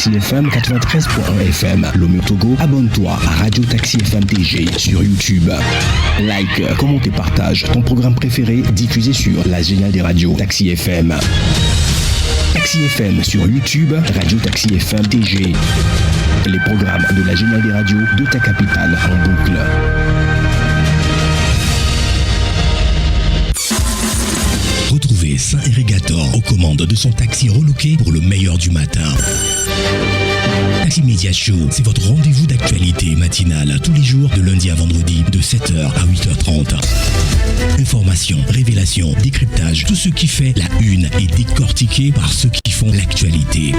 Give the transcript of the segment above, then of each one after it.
Taxi FM 93.1 FM. Lomé Togo, abonne-toi à Radio Taxi FM TG sur YouTube. Like, commente et partage ton programme préféré diffusé sur la géniale des radios Taxi FM. Taxi FM sur YouTube, Radio Taxi FM TG. Les programmes de la géniale des radios de ta capitale en boucle. Retrouvez Saint-Irrigator aux commandes de son taxi relooké pour le meilleur du matin. Taxi Media Show, c'est votre rendez-vous d'actualité matinale tous les jours de lundi à vendredi de 7h à 8h30. Informations, révélations, décryptage, tout ce qui fait la une est décortiqué par ceux qui font l'actualité.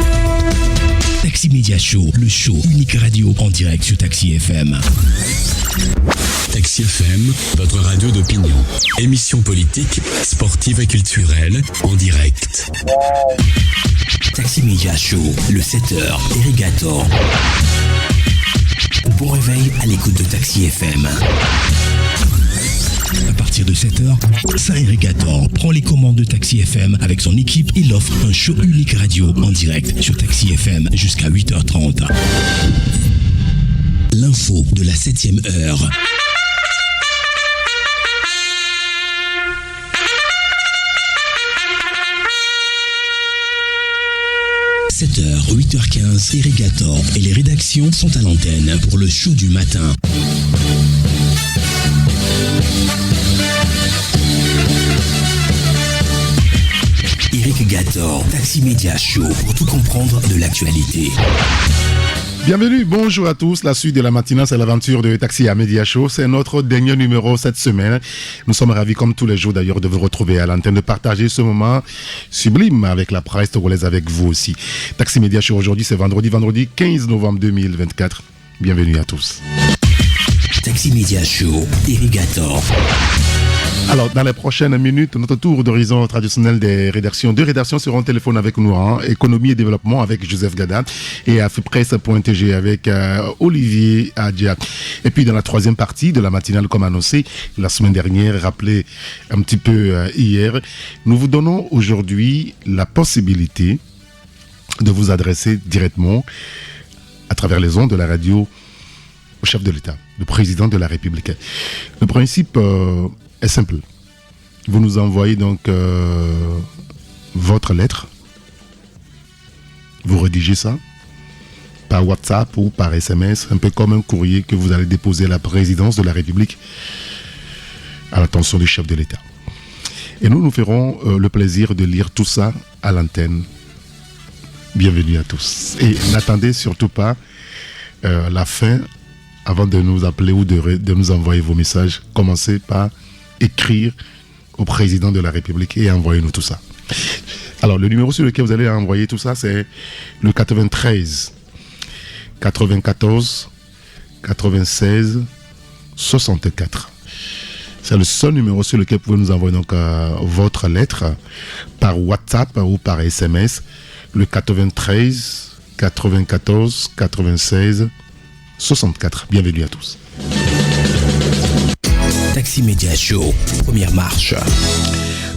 Taxi Media Show, le show unique radio en direct sur Taxi FM. Taxi FM, votre radio d'opinion. Émission politique, sportive et culturelle, en direct. Taxi Media Show, le 7h, Irrigator. Bon réveil à l'écoute de Taxi FM. À partir de 7h, Saint-Irrigator prend les commandes de Taxi FM avec son équipe. Il offre un show unique radio en direct sur Taxi FM jusqu'à 8h30. L'info de la 7e heure. « 7h, 8h15, Irrigator et les rédactions sont à l'antenne pour le show du matin. Irrigator, Taxi Media Show pour tout comprendre de l'actualité. Bienvenue, bonjour à tous. La suite de la matinale, c'est l'aventure de Taxi Media Show. C'est notre dernier numéro cette semaine. Nous sommes ravis, comme tous les jours d'ailleurs, de vous retrouver à l'antenne, de partager ce moment sublime avec la presse togolaise, avec vous aussi. Taxi Media Show aujourd'hui, c'est vendredi 15 novembre 2024. Bienvenue à tous. Taxi Media Show, Irrigator. Alors, dans les prochaines minutes, notre tour d'horizon traditionnel des rédactions. Deux rédactions seront au téléphone avec nous, Économie et développement avec Joseph Gada et Afripresse.tg avec Olivier Adja. Et puis, dans la troisième partie de la matinale, comme annoncé la semaine dernière, rappelé un petit peu hier, nous vous donnons aujourd'hui la possibilité de vous adresser directement à travers les ondes de la radio au chef de l'État, le président de la République. Le principe est simple. Vous nous envoyez donc votre lettre. Vous rédigez ça par WhatsApp ou par SMS, un peu comme un courrier que vous allez déposer à la présidence de la République à l'attention du chef de l'État. Et nous ferons le plaisir de lire tout ça à l'antenne. Bienvenue à tous. Et n'attendez surtout pas la fin avant de nous appeler ou de nous envoyer vos messages. Commencez par écrire au président de la République et envoyez-nous tout ça. Alors, le numéro sur lequel vous allez envoyer tout ça, c'est le 93 94 96 64. C'est le seul numéro sur lequel vous pouvez nous envoyer donc votre lettre par WhatsApp ou par SMS. Le 93 94 96 64. Bienvenue à tous. Taxi Media Show, première marche.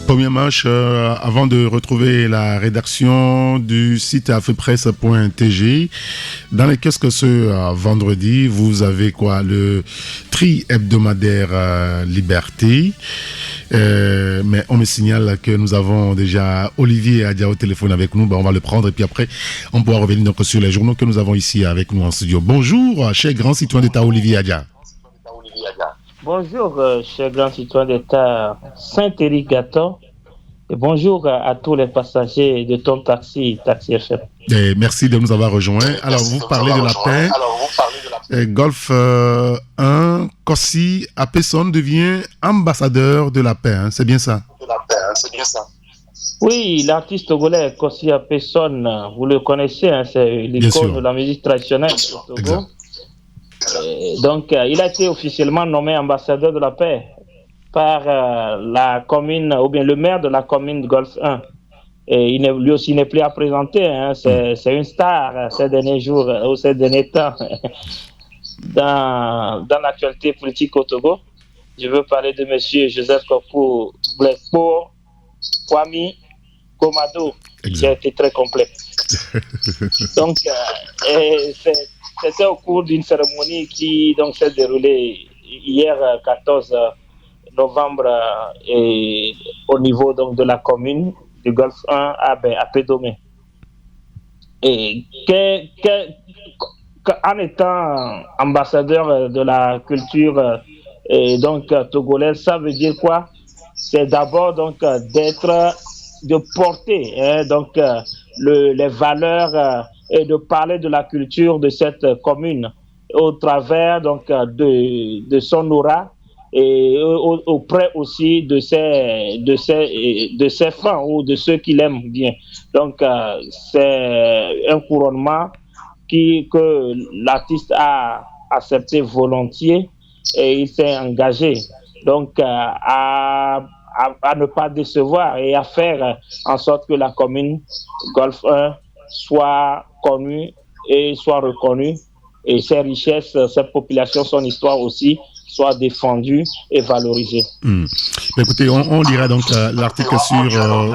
Première marche, avant de retrouver la rédaction du site afripresse.tg. Dans les kiosques ce vendredi, vous avez quoi? Le tri hebdomadaire Liberté. Mais on me signale que nous avons déjà Olivier Adja au téléphone avec nous. On va le prendre et puis après, on pourra revenir donc sur les journaux que nous avons ici avec nous en studio. Bonjour, cher grand citoyen d'État Olivier Adja. Bonjour, cher grand citoyen d'État Saint-Irrigator. Et bonjour à tous les passagers de ton taxi FM. Et merci de nous avoir rejoints. Alors, vous parlez de la paix. Golf 1, Kossi Apesson devient ambassadeur de la paix. C'est bien ça? Oui, l'artiste togolais Kossi Apesson, vous le connaissez, c'est l'icône de la musique traditionnelle du Togo. Donc, il a été officiellement nommé ambassadeur de la paix par la commune, ou bien le maire de la commune de Golf 1. Et lui aussi n'est plus à présenter, c'est une star ces derniers jours, ou ces derniers temps, dans l'actualité politique au Togo. Je veux parler de M. Joseph Blespo Kwame Komado, qui a été très complet. Donc, c'était au cours d'une cérémonie qui donc s'est déroulée hier 14 novembre et au niveau donc de la commune du Golfe 1 à Pédomé. Et en étant ambassadeur de la culture et donc togolaise, ça veut dire quoi? C'est d'abord donc de porter les valeurs et de parler de la culture de cette commune au travers donc de son aura et auprès aussi de ses fans ou de ceux qui l'aiment bien. Donc c'est un couronnement que l'artiste a accepté volontiers et il s'est engagé donc à ne pas décevoir et à faire en sorte que la commune Golfe 1 soit connue et soit reconnue et ses richesses, sa population, son histoire aussi soit défendue et valorisée. Écoutez, on lira donc l'article sur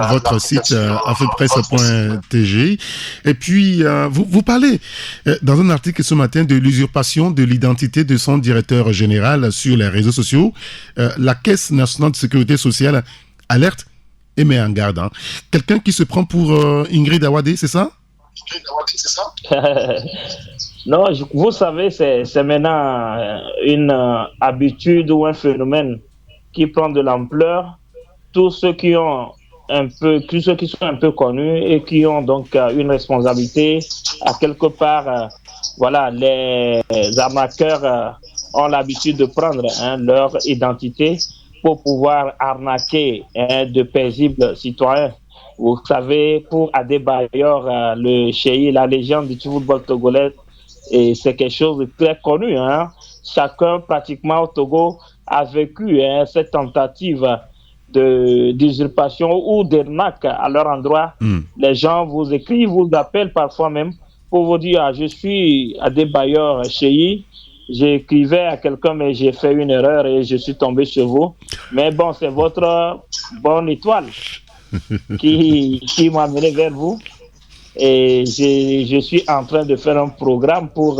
votre site afripresse.tg. Et puis, vous parlez dans un article ce matin de l'usurpation de l'identité de son directeur général sur les réseaux sociaux. La Caisse nationale de sécurité sociale alerte et met en garde. Quelqu'un qui se prend pour Ingrid Awadé, c'est ça? Non, vous savez, c'est maintenant une habitude ou un phénomène qui prend de l'ampleur. Tous ceux qui sont un peu connus et qui ont donc une responsabilité à quelque part, les arnaqueurs ont l'habitude de prendre leur identité pour pouvoir arnaquer de paisibles citoyens. Vous savez, pour Adebayor, le Cheyi, la légende du football togolais, et c'est quelque chose de très connu. Chacun, pratiquement au Togo, a vécu cette tentative d'usurpation ou d'arnaque à leur endroit. Les gens vous écrivent, vous appellent parfois même pour vous dire je suis Adebayor Cheyi, j'écrivais à quelqu'un mais j'ai fait une erreur et je suis tombé sur vous. Mais bon, c'est votre bonne étoile qui m'a amené vers vous. Et je suis en train de faire un programme pour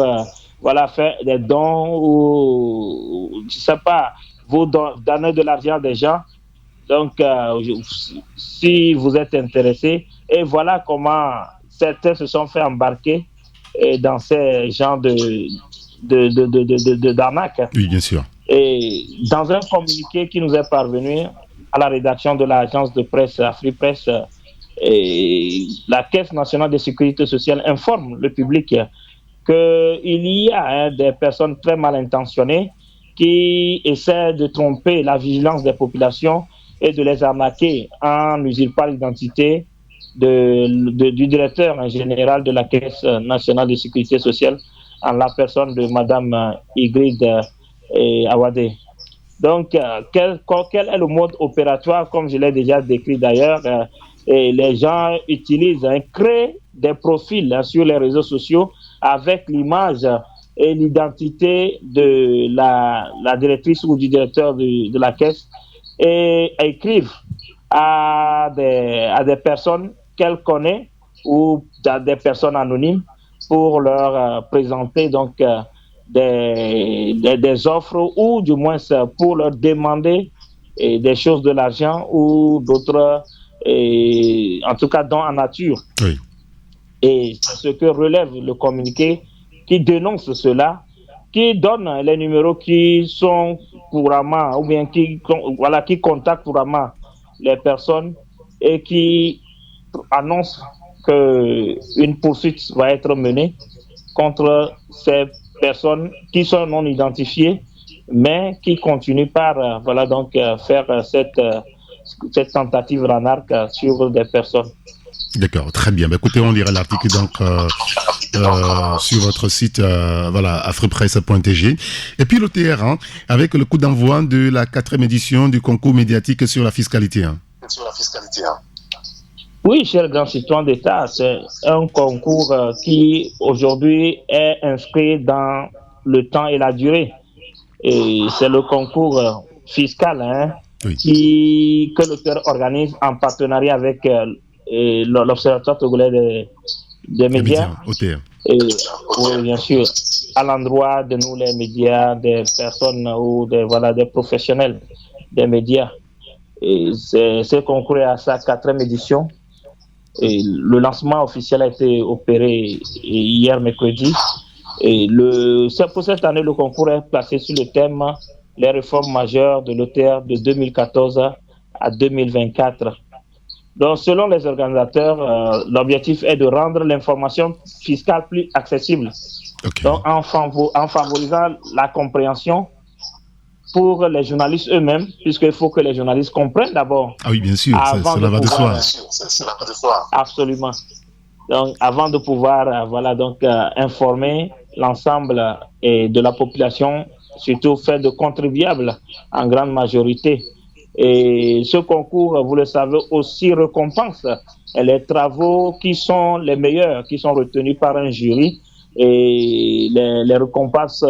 faire des dons ou je sais pas, vous donner de l'argent des gens. Donc si vous êtes intéressé, et voilà comment certains se sont fait embarquer dans ces genres d'arnaque. Oui, bien sûr. Et dans un communiqué qui nous est parvenu à la rédaction de l'agence de presse Afripresse, et la Caisse nationale de sécurité sociale informe le public qu'il y a des personnes très mal intentionnées qui essaient de tromper la vigilance des populations et de les arnaquer en usurpant l'identité du directeur général de la Caisse nationale de sécurité sociale en la personne de Madame Ingrid Awadé. Donc, quel est le mode opératoire, comme je l'ai déjà décrit d'ailleurs, et les gens utilisent, créent des profils sur les réseaux sociaux avec l'image et l'identité de la directrice ou du directeur de la caisse et écrivent à des personnes qu'elle connaît ou à des personnes anonymes pour leur présenter donc des offres ou du moins pour leur demander des choses de l'argent ou d'autres, en tout cas dons en nature. Oui. Et c'est ce que relève le communiqué qui dénonce cela, qui donne les numéros qui sont couramment ou bien qui contactent couramment les personnes et qui annonce qu'une poursuite va être menée contre ces personnes qui sont non identifiées, mais qui continuent par faire cette tentative d'arnaque sur des personnes. D'accord, très bien. Écoutez, on lira l'article donc sur votre site afripresse.tg. Et puis l'OTR, avec le coup d'envoi de la 4e édition du concours médiatique sur la fiscalité. Oui, cher grand citoyen d'État, c'est un concours qui aujourd'hui est inscrit dans le temps et la durée. Et c'est le concours fiscal que l'OTR organise en partenariat avec l'Observatoire togolais des médias. OTR. Et, oui, bien sûr, à l'endroit de nous, les médias, des personnes ou des professionnels des médias. Et ce concours est à sa 4e édition. Et le lancement officiel a été opéré hier mercredi. Et pour cette année, le concours est placé sur le thème les réformes majeures de l'OTR de 2014 à 2024. Donc, selon les organisateurs, l'objectif est de rendre l'information fiscale plus accessible. Okay. Donc, en favorisant la compréhension pour les journalistes eux-mêmes, puisqu'il faut que les journalistes comprennent d'abord. Ah oui, bien sûr, cela va de soi. Absolument. Donc, avant de pouvoir informer l'ensemble de la population, surtout fait de contribuables en grande majorité. Et ce concours, vous le savez, aussi récompense les travaux qui sont les meilleurs, qui sont retenus par un jury. Et les récompenses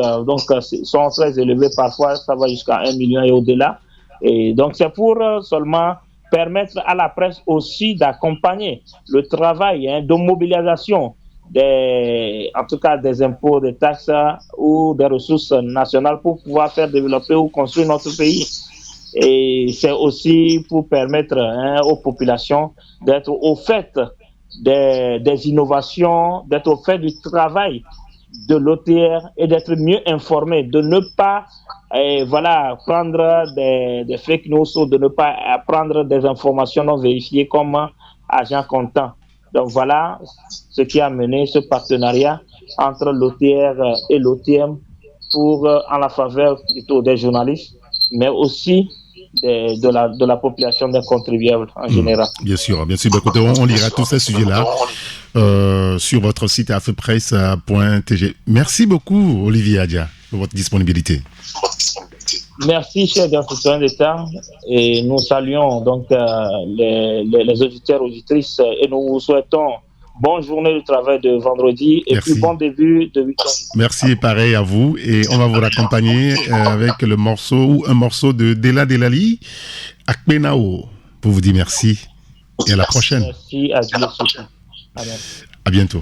sont très élevées, parfois ça va jusqu'à 1 million et au-delà. Et donc c'est pour seulement permettre à la presse aussi d'accompagner le travail de mobilisation en tout cas des impôts, des taxes ou des ressources nationales pour pouvoir faire développer ou construire notre pays. Et c'est aussi pour permettre aux populations d'être au fait des innovations, d'être au fait du travail de l'OTR et d'être mieux informés, de ne pas prendre des fake news ou de ne pas prendre des informations non vérifiées comme agent comptant. Donc voilà ce qui a mené ce partenariat entre l'OTR et l'OTM en la faveur plutôt des journalistes, mais aussi de la population des contribuables en général. Bien sûr. Écoutez, on lira tous ces sujets-là sur votre site afepresse.tg. Merci beaucoup, Olivier Adia, pour votre disponibilité. Merci, chers institutions d'État, et nous saluons donc les auditeurs et auditrices et nous vous souhaitons bonne journée de travail de vendredi et puis bon début de week-end. Merci, pareil à vous. Et on va vous raccompagner avec un morceau de Dela Delali, Akbenao, pour vous dire merci et à la prochaine. Merci, à Dieu. À bientôt.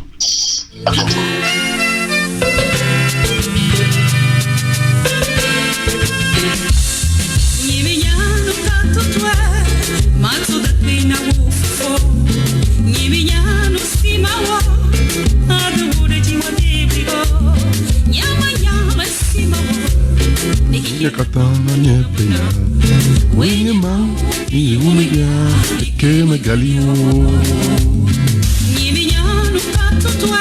Yakatana nyepena wenye ma ni umega kema galio ni minyano katotwa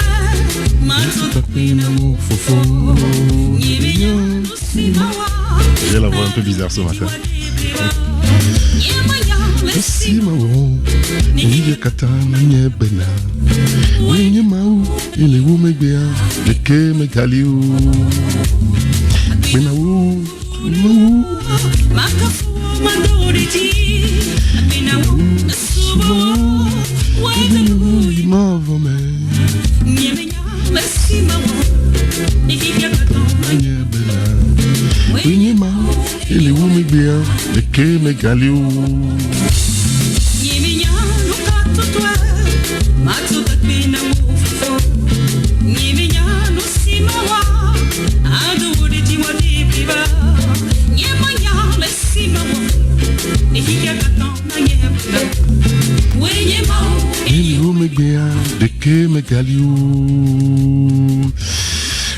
matopena mofofo ni minyano simawa. J'ai la voix un peu bizarre ce matin. Simawa ni yakatana nyepena wenye ma ni umega kema galio Benau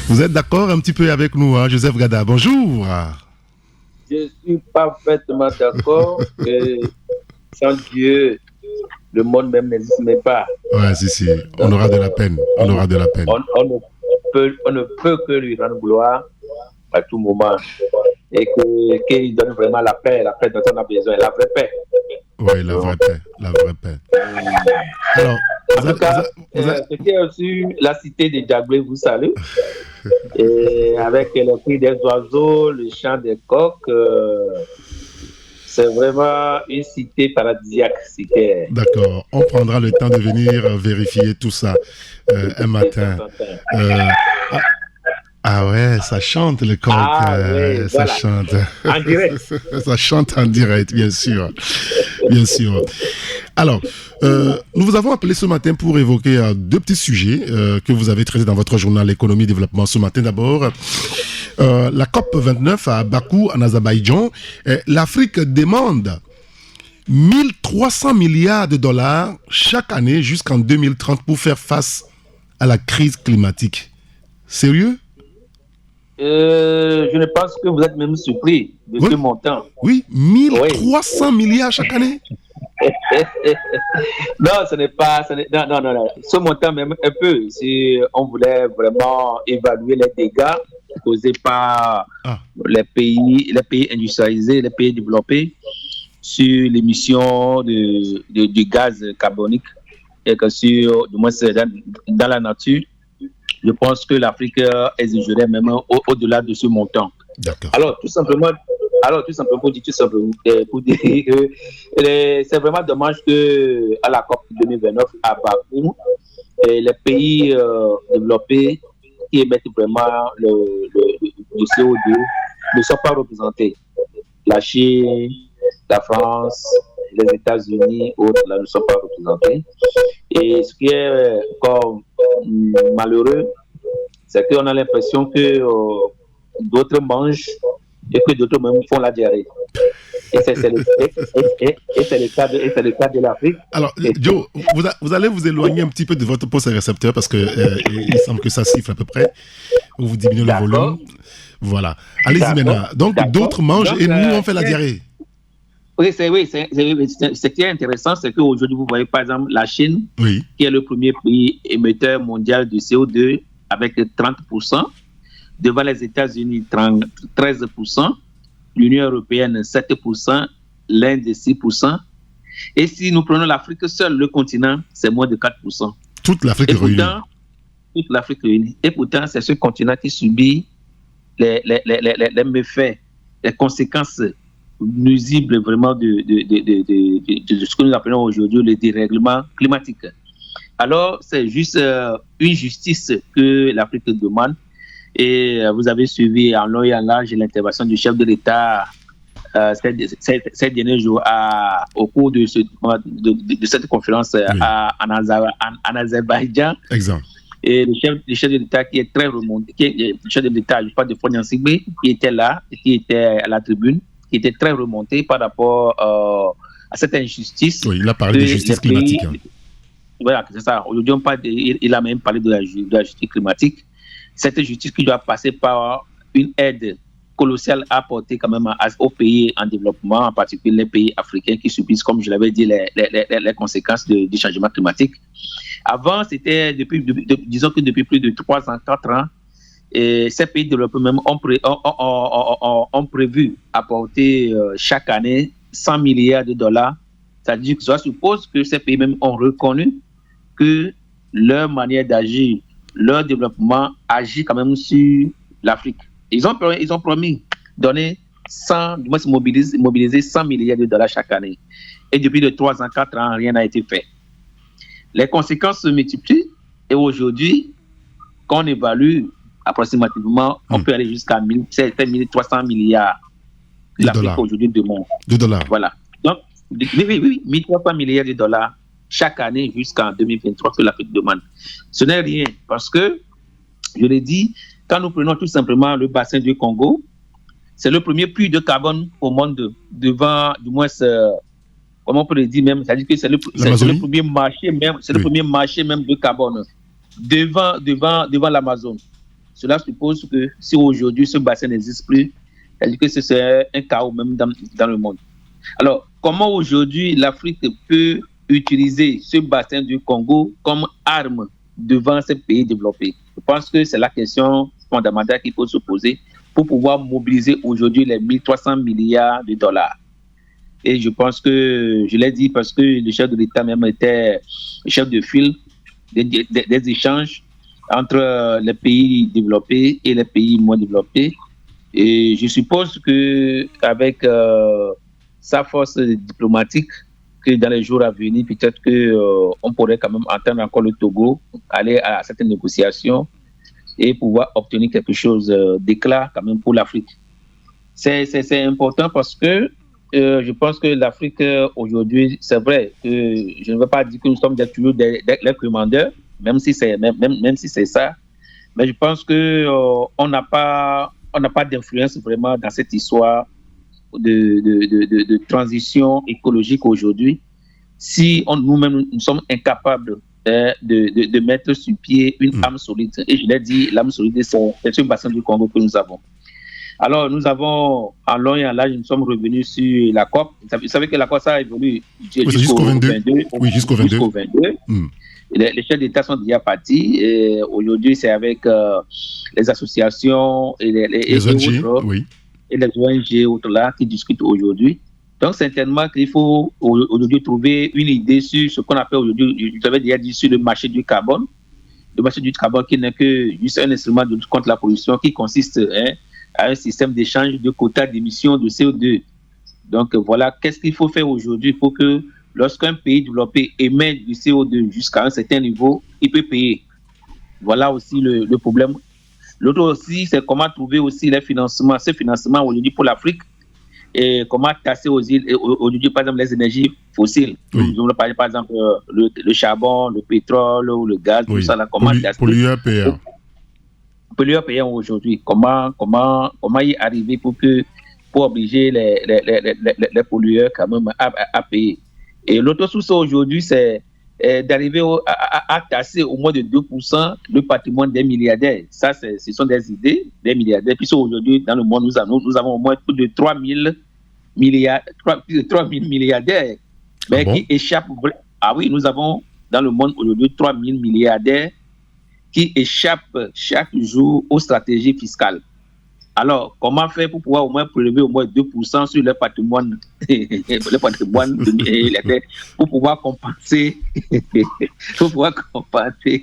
Vous êtes d'accord un petit peu avec nous, hein, Joseph Gada? Bonjour. Je suis parfaitement d'accord. Sans Dieu, le monde même n'existe pas. Ouais, si. On aura de la peine. On ne peut que lui rendre gloire à tout moment. Et qu'il donne vraiment la paix dont on a besoin, la vraie paix. Oui, la vraie paix. Alors, en tout cas, ce qui est aussi la cité de Djagoué vous salue. Et avec le cri des oiseaux, le chant des coqs, c'est vraiment une cité paradisiaque. D'accord, on prendra le temps de venir vérifier tout ça un matin. Ah ouais, ça chante le coq, oui, ça voilà. Chante. En direct. Ça chante en direct, bien sûr. Alors, nous vous avons appelé ce matin pour évoquer deux petits sujets que vous avez traités dans votre journal Économie et Développement ce matin. D'abord, la COP29 à Bakou, en Azerbaïdjan. L'Afrique demande 1300 milliards de dollars chaque année jusqu'en 2030 pour faire face à la crise climatique. Sérieux? Je ne pense que vous êtes même surpris de ce montant. Oui, 1300 milliards chaque année. Non, ce n'est pas... Non. Ce montant même un peu, si on voulait vraiment évaluer les dégâts causés par les pays industrialisés, les pays développés sur l'émission du gaz carbonique et que sur, du moins dans la nature, je pense que l'Afrique exigerait même au-delà de ce montant. D'accord. Alors, tout simplement pour dire que c'est vraiment dommage que à la COP 2029 à Bakou, les pays développés qui émettent vraiment le CO2 ne sont pas représentés. La Chine, la France, les États-Unis, autres, là, ne sont pas représentés. Et ce qui est encore malheureux, c'est qu'on a l'impression que d'autres mangent et que d'autres même font la diarrhée. Et c'est le cas de l'Afrique. Alors, Joe, vous allez vous éloigner un petit peu de votre poste récepteur parce que il semble que ça siffle à peu près. Vous diminuez le volume. Voilà. Allez-y maintenant. Donc, d'autres mangent et nous, on fait la diarrhée. Oui, ce qui est intéressant, c'est qu'aujourd'hui, vous voyez par exemple la Chine, qui est le premier pays émetteur mondial de CO2 avec 30%, devant les États-Unis 13%, l'Union européenne 7%, l'Inde 6%. Et si nous prenons l'Afrique seule, le continent, c'est moins de 4%. Toute l'Afrique réunie. Toute l'Afrique réunie. Et pourtant, c'est ce continent qui subit les méfaits, les conséquences nuisibles vraiment de ce que nous appelons aujourd'hui le dérèglement climatique. Alors, c'est juste une justice que l'Afrique demande. Et vous avez suivi en long et en large l'intervention du chef de l'État ces derniers jours au cours de cette conférence en Azerbaïdjan. Exemple. Et le chef de l'État qui est très remonté, le chef de l'État, je parle de Fournier Sigbe, qui était là, qui était à la tribune, qui était très remonté par rapport à cette injustice. Oui, il a parlé de justice climatique. Voilà, c'est ça. Aujourd'hui, il a même parlé de la justice climatique. Cette justice qui doit passer par une aide colossale à apporter quand même aux pays en développement, en particulier les pays africains qui subissent, comme je l'avais dit, les conséquences du changement climatique. Avant, c'était disons que depuis plus de 3 ans, 4 ans, et ces pays développés même ont prévu apporter chaque année 100 milliards de dollars. C'est-à-dire que ça suppose que ces pays même ont reconnu que leur manière d'agir, leur développement agit quand même sur l'Afrique. Ils ont promis donner mobiliser 100 milliards de dollars chaque année. Et depuis de 3 ans, 4 ans, rien n'a été fait. Les conséquences se multiplient et aujourd'hui, quand on évalue approximativement, on peut aller jusqu'à 1300 milliards de l'Afrique aujourd'hui demande. De dollars. Voilà. Donc, oui, 1300 milliards de dollars chaque année jusqu'en 2023 que l'Afrique demande. Ce n'est rien parce que, je l'ai dit, quand nous prenons tout simplement le bassin du Congo, c'est le premier puits de carbone au monde devant, du moins, comment on peut le dire même, c'est-à-dire que c'est le premier marché même, c'est le premier marché même de carbone devant l'Amazone. Cela suppose que si aujourd'hui ce bassin n'existe plus, c'est-à-dire que c'est un chaos même dans le monde. Alors, comment aujourd'hui l'Afrique peut utiliser ce bassin du Congo comme arme devant ces pays développés? Je pense que c'est la question fondamentale qu'il faut se poser pour pouvoir mobiliser aujourd'hui les 1300 milliards de dollars. Et je pense que, je l'ai dit parce que le chef de l'État même était le chef de file des échanges entre les pays développés et les pays moins développés. Et je suppose qu'avec sa force diplomatique, que dans les jours à venir, peut-être qu'on pourrait quand même entendre encore le Togo aller à certaines négociations et pouvoir obtenir quelque chose d'éclat quand même pour l'Afrique. C'est important parce que je pense que l'Afrique aujourd'hui, c'est vrai que je ne veux pas dire que nous sommes toujours des commandeurs, même si c'est ça, mais je pense que on n'a pas d'influence vraiment dans cette histoire de transition écologique aujourd'hui. Si nous-mêmes nous sommes incapables de mettre sur pied une âme solide, et je l'ai dit, l'âme solide, c'est un bassin du Congo que nous avons. Alors, nous avons, en long et en large, nous sommes revenus sur la COP. Vous savez que la COP, ça a évolué jusqu'au 22. Oui, jusqu'au 22. Les chefs d'État sont déjà partis. Et aujourd'hui, c'est avec les associations et les ONG, autres, oui. Et les ONG autres là qui discutent aujourd'hui. Donc, certainement qu'il faut aujourd'hui trouver une idée sur ce qu'on appelle aujourd'hui, je l'avais déjà dit, sur le marché du carbone. Le marché du carbone qui n'est que juste un instrument de lutte contre la pollution qui consiste à un système d'échange de quotas d'émissions de CO2. Donc voilà, qu'est-ce qu'il faut faire aujourd'hui? Il faut que lorsqu'un pays développé émet du CO2 jusqu'à un certain niveau, il peut payer. Voilà aussi le problème. L'autre aussi, c'est comment trouver aussi les financements. Ces financements aujourd'hui pour l'Afrique, et comment tasser aujourd'hui, par exemple, les énergies fossiles. Oui. Nous allons parler, par exemple, le charbon, le pétrole ou le gaz, tout ça là. Comment tasser pollueurs payants aujourd'hui, comment y arriver pour obliger les pollueurs quand même à payer. Et l'autre souci aujourd'hui, c'est d'arriver à tasser au moins de 2% le patrimoine des milliardaires. Ça, ce sont des idées des milliardaires. Puis aujourd'hui, dans le monde, nous avons au moins plus de 3 000 milliardaires qui échappent. Ah oui, nous avons dans le monde aujourd'hui 3 000 milliardaires qui échappent chaque jour aux stratégies fiscales. Alors, comment faire pour pouvoir au moins prélever au moins 2% sur le patrimoine, pour pouvoir compenser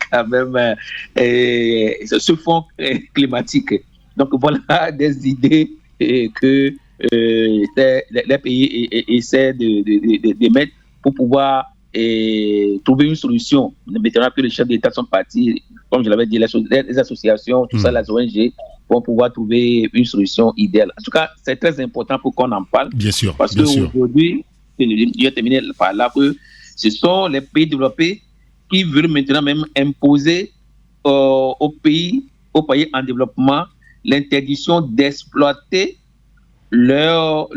quand même ce fonds climatique. Donc, voilà des idées que les pays essaient de mettre pour pouvoir trouver une solution. Maintenant que les chefs d'État sont partis, comme je l'avais dit, les associations, tout ça, les ONG, vont pouvoir trouver une solution idéale. En tout cas, c'est très important pour qu'on en parle. Bien sûr. Parce qu'aujourd'hui, je vais terminer par là, que ce sont les pays développés qui veulent maintenant même imposer aux pays en développement l'interdiction d'exploiter leurs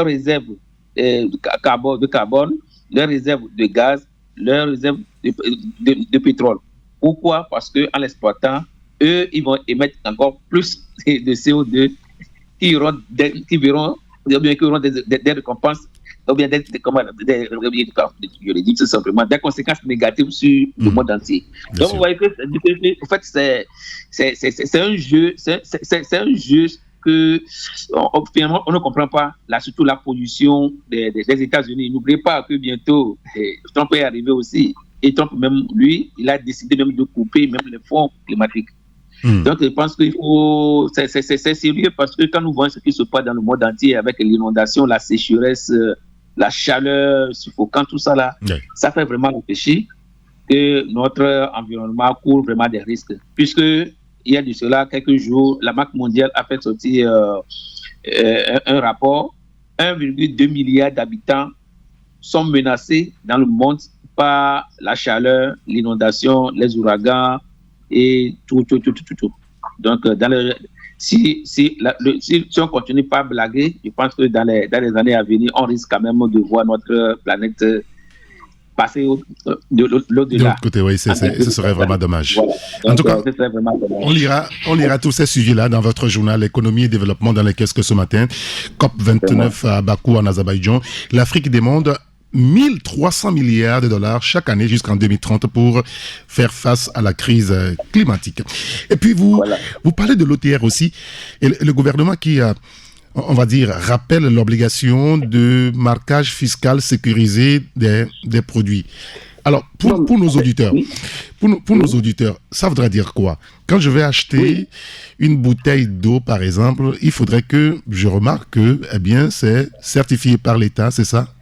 réserves de carbone, leurs réserves de gaz, leurs réserves de pétrole. Pourquoi? Parce qu'en l'exploitant, eux, ils vont émettre encore plus de CO2 qui auront des récompenses, ou bien je le dis tout simplement, des conséquences négatives sur le monde entier. Bien Donc, sûr. vous voyez que, en fait, c'est un jeu, c'est un jeu que finalement on ne comprend pas, là, surtout la pollution des États-Unis. N'oubliez pas que bientôt Trump est arrivé aussi, et Trump même, lui, il a décidé même de couper même les fonds climatiques. Donc je pense qu'il faut, c'est sérieux, parce que quand nous voyons ce qui se passe dans le monde entier avec l'inondation, la sécheresse, la chaleur suffocante, tout ça là, ça fait vraiment réfléchir que notre environnement court vraiment des risques, puisque il y a de cela quelques jours, la Banque mondiale a fait sortir un rapport. 1,2 milliard d'habitants sont menacés dans le monde par la chaleur, l'inondation, les ouragans et tout. Donc, si on continue pas à blaguer, je pense que dans les années à venir, on risque quand même de voir notre planète passer de l'autre côté, oui, ce serait vraiment dommage. Voilà. En tout cas, on lira tous ces sujets-là dans votre journal Économie et Développement dans les kiosques ce matin. COP29 à Bakou en Azerbaïdjan. L'Afrique demande 1300 milliards de dollars chaque année jusqu'en 2030 pour faire face à la crise climatique. Et puis vous parlez de l'OTR aussi, et le gouvernement qui a, on va dire, rappelle l'obligation de marquage fiscal sécurisé des produits. Alors, pour nos auditeurs, pour nos auditeurs, ça voudrait dire quoi? Quand je vais acheter une bouteille d'eau, par exemple, il faudrait que je remarque que, c'est certifié par l'État, c'est ça?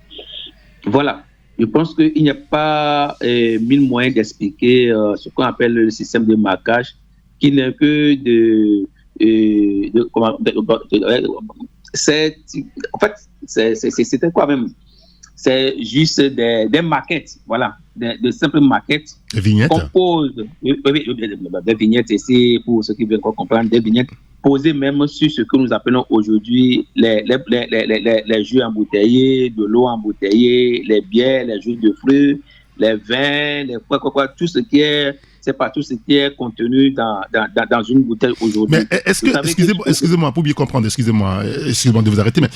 Voilà. Je pense qu'il n'y a pas mille moyens d'expliquer ce qu'on appelle le système de marquage, qui n'est que en fait, c'était quoi même? C'est juste des maquettes, voilà, de simples maquettes. Des vignettes. Compose des vignettes, et c'est pour ceux qui veulent comprendre, des vignettes posées même sur ce que nous appelons aujourd'hui les jus embouteillés, de l'eau embouteillée, les bières, les jus de fruits, les vins, tout ce qui est, c'est pas tout ce qui est contenu dans une bouteille aujourd'hui. Mais excusez-moi, pour bien comprendre, excusez-moi de vous arrêter, mais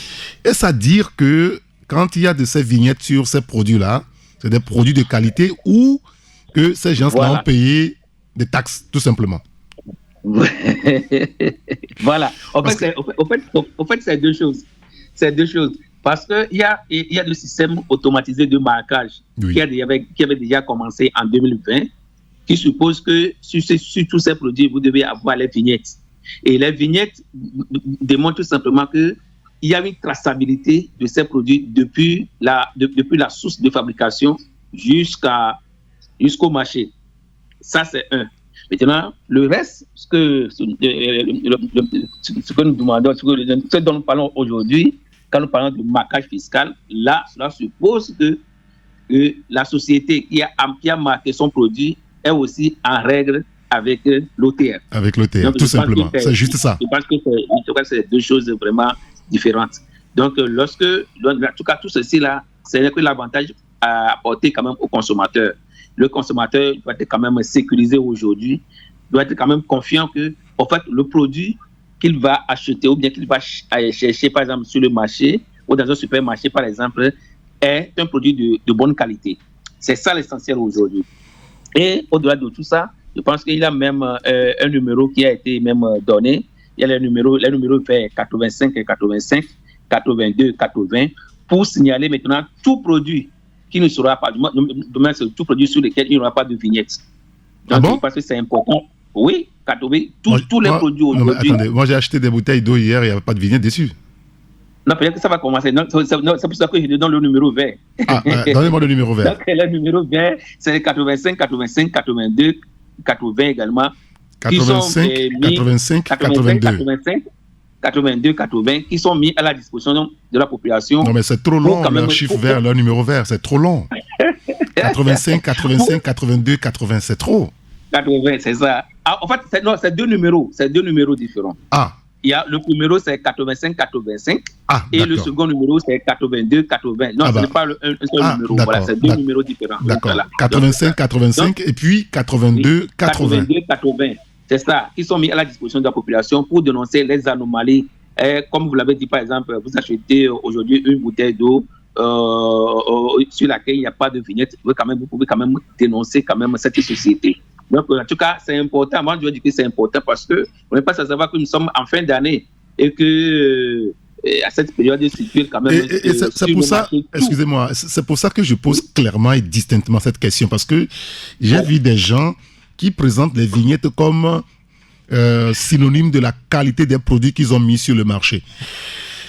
est-ce à dire que quand il y a de ces vignettes sur ces produits-là, c'est des produits de qualité ou que ces gens-là ont payé des taxes, tout simplement? Voilà. En fait, c'est deux choses. C'est deux choses. Parce qu'il y a le système automatisé de marquage qui avait déjà commencé en 2020, qui suppose que sur tous ces produits, vous devez avoir les vignettes. Et les vignettes démontrent tout simplement que il y a une traçabilité de ces produits depuis la source de fabrication jusqu'au marché. Ça, c'est un. Maintenant, le reste, ce que nous demandons, ce dont nous parlons aujourd'hui, quand nous parlons de marquage fiscal, là, cela suppose que la société qui a marqué son produit est aussi en règle avec l'OTR. Avec l'OTR, tout simplement. C'est juste ça. Je pense que c'est deux choses vraiment différentes. Donc, en tout cas, tout ceci-là, c'est que l'avantage à apporter quand même au consommateur. Le consommateur doit être quand même sécurisé aujourd'hui, doit être quand même confiant que, en fait, le produit qu'il va acheter ou bien qu'il va chercher, par exemple, sur le marché ou dans un supermarché, par exemple, est un produit de bonne qualité. C'est ça l'essentiel aujourd'hui. Et au-delà de tout ça, je pense qu'il y a même un numéro qui a été même donné. Il y a le numéro fait 85 et 85, 82, 80, pour signaler maintenant tout produit qui ne sera pas, demain c'est tout produit sur lequel il n'y aura pas de vignette. Donc, parce que c'est important. Oui, tous les produits aujourd'hui. Attendez, moi j'ai acheté des bouteilles d'eau hier, il n'y avait pas de vignette dessus. Non, peut-être que ça va commencer. Non, c'est pour ça que je donne le numéro vert. Donnez-moi le numéro vert. Donc, le numéro vert, c'est 85, 85, 82, 80 également. 85, 85, 82. 82, 80, qui sont mis à la disposition de la population. Non, mais c'est trop long, leur chiffre vert, leur numéro vert, c'est trop long. 85, 85, 82, 80, c'est trop. 80, c'est ça. En fait, c'est deux numéros différents. Ah. Il y a le premier numéro, c'est 85, 85. Et le second numéro, c'est 82, 80. Non, ce n'est pas un seul numéro. Voilà, c'est deux numéros différents. D'accord. Voilà. 85, 85 et puis 82, 80. 82, 80. C'est ça, qui sont mis à la disposition de la population pour dénoncer les anomalies. Comme vous l'avez dit, par exemple, vous achetez aujourd'hui une bouteille d'eau sur laquelle il n'y a pas de vignette. Vous pouvez quand même dénoncer quand même cette société. Donc, en tout cas, c'est important. Moi, je veux dire que c'est important parce que on n'est pas à savoir que nous sommes en fin d'année et que à cette période de circuit quand même. Et c'est pour ça, excusez-moi, c'est pour ça que je pose clairement et distinctement cette question parce que j'ai vu des gens qui présentent les vignettes comme synonyme de la qualité des produits qu'ils ont mis sur le marché.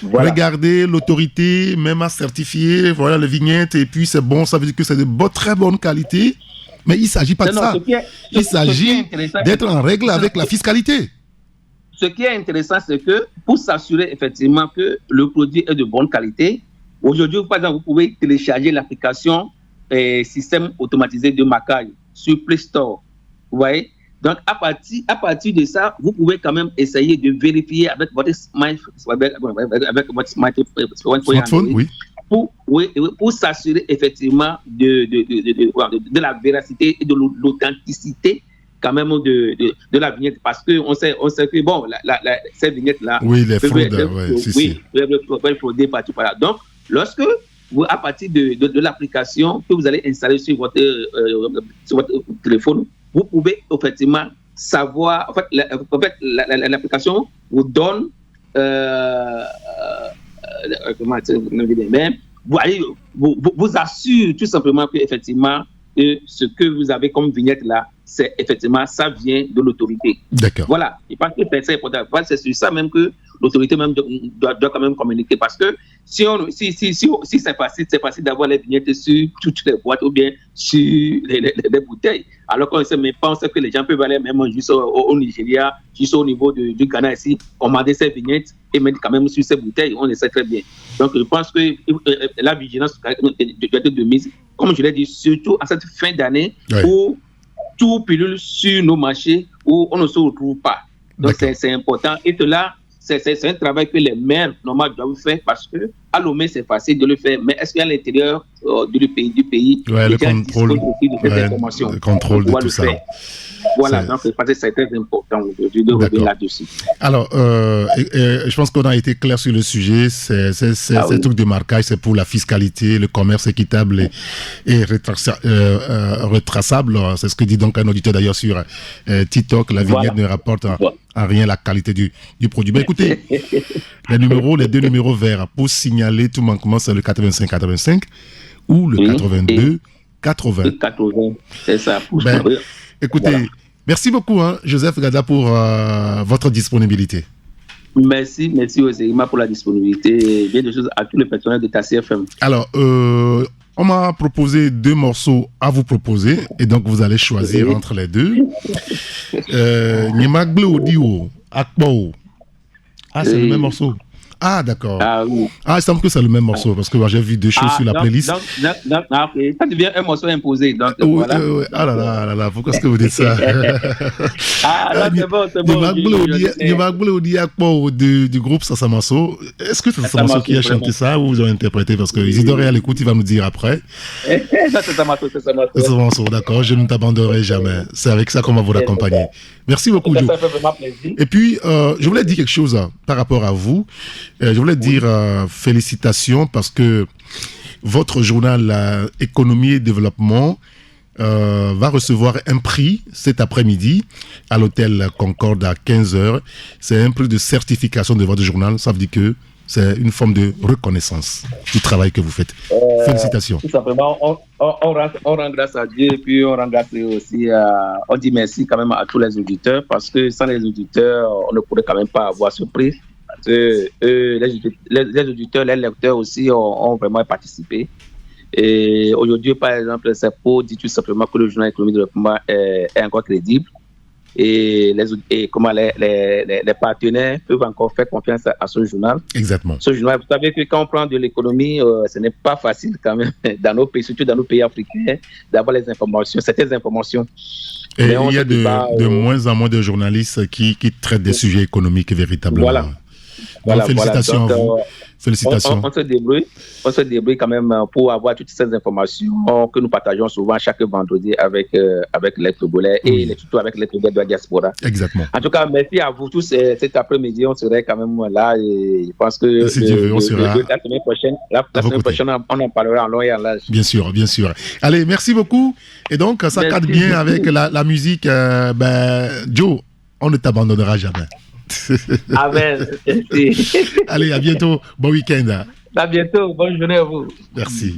Voilà. Regardez, l'autorité même a certifié, voilà les vignettes, et puis c'est bon, ça veut dire que c'est de très bonne qualité, mais il ne s'agit pas de ça. Il s'agit d'être en règle avec la fiscalité. Ce qui est intéressant, c'est que pour s'assurer effectivement que le produit est de bonne qualité, aujourd'hui, par exemple, vous pouvez télécharger l'application système automatisé de marquage sur Play Store. Vous voyez? Donc, à partir de ça, vous pouvez quand même essayer de vérifier avec votre smartphone, oui. Pour s'assurer effectivement de la véracité et de l'authenticité quand même de la vignette. Parce qu'on sait que, bon, ces vignettes-là... Oui, les fraudes, peuvent être fraudées partout par là. Donc, lorsque vous, à partir de l'application que vous allez installer sur votre téléphone, vous pouvez effectivement savoir, en fait, l'application vous donne, vous assure tout simplement que effectivement ce que vous avez comme vignette là, c'est effectivement ça vient de l'autorité. D'accord. Voilà. Et parce que c'est important. C'est sur ça même que l'autorité même doit quand même communiquer parce que si c'est facile d'avoir les vignettes sur toutes les boîtes ou bien sur les bouteilles. Alors qu'on sait, mais pense que les gens peuvent aller même juste au Nigeria, juste au niveau du Ghana ici, commander ces vignettes et mettre quand même sur ces bouteilles. On le sait très bien. Donc, je pense que la vigilance doit être de mise, comme je l'ai dit, surtout à cette fin d'année où tout pilule sur nos marchés où on ne se retrouve pas. Donc, c'est important. Et cela, c'est un travail que les maires, normalement, doivent faire parce que à Lomé, c'est facile de le faire. Mais est-ce qu'à l'intérieur du pays, le contrôle de tout ça. Voilà, donc c'est très important aujourd'hui de revenir là-dessus. Alors, je pense qu'on a été clair sur le sujet. Ces trucs de marquage, c'est pour la fiscalité, le commerce équitable et retraçable. C'est ce que dit donc un auditeur d'ailleurs sur TikTok. La vignette ne rapporte en rien la qualité du produit. Ben, écoutez, les deux numéros verts pour signaler tout manquement, c'est le 85-85 ou le 82-80. Le 80, c'est ça. Écoutez, merci beaucoup, Joseph Gada, pour votre disponibilité. Merci Osirima pour la disponibilité. Bien de choses à tous les personnels de Tassi FM. Alors, on m'a proposé 2 morceaux à vous proposer, et donc vous allez choisir entre les deux. Nyemagble Odio, Akbo. Ah, c'est le même morceau. Ah, d'accord. Ah, oui. Ah, il semble que c'est le même morceau, parce que j'ai vu 2 choses sur la playlist. Non, ça devient un morceau imposé. Donc, voilà. Ah là là, pourquoi est-ce que vous dites ça? C'est bon. Nyemagble Odio Akbo du groupe Sassamasso. Est-ce que c'est Sassamasso qui a chanté ça ou vous avez interprété? Parce que Isidore est à l'écoute, il va nous dire après. C'est Sassamasso, d'accord, je ne t'abandonnerai jamais. C'est avec ça qu'on va vous accompagner. Merci beaucoup, Joe. Ça fait vraiment plaisir. Et puis, je voulais dire quelque chose par rapport à vous. Je voulais dire félicitations parce que votre journal Économie et Développement va recevoir un prix cet après-midi à l'hôtel Concorde à 15h. C'est un prix de certification de votre journal. Ça veut dire que c'est une forme de reconnaissance du travail que vous faites. Félicitations. Tout simplement, on rend grâce à Dieu et puis on rend grâce aussi on dit merci quand même à tous les auditeurs parce que sans les auditeurs, on ne pourrait quand même pas avoir ce prix. Les auditeurs, les lecteurs aussi ont vraiment participé. Et aujourd'hui, par exemple, c'est pour dire tout simplement que le journal Économie de Développement est encore crédible. Et comment les partenaires peuvent encore faire confiance à ce journal. Exactement. Ce journal, vous savez que quand on prend de l'économie, ce n'est pas facile quand même dans nos pays, surtout dans nos pays africains, d'avoir les informations, certaines informations. Et il y a de moins en moins de journalistes qui traitent des sujets économiques véritablement. Voilà, félicitations donc, à vous. Félicitations. On se débrouille quand même pour avoir toutes ces informations que nous partageons souvent chaque vendredi avec les Togolais et surtout avec les Togolais de la diaspora. Exactement. En tout cas, merci à vous tous. Cet après-midi, on serait quand même là et je pense que si Dieu veut, on sera la semaine prochaine, on en parlera en long et en large. Bien sûr. Allez, merci beaucoup. Et donc, ça cadre bien avec la musique. Joe, on ne t'abandonnera jamais. Amen. Allez, à bientôt. Bon week-end. À bientôt. Bonne journée à vous. Merci.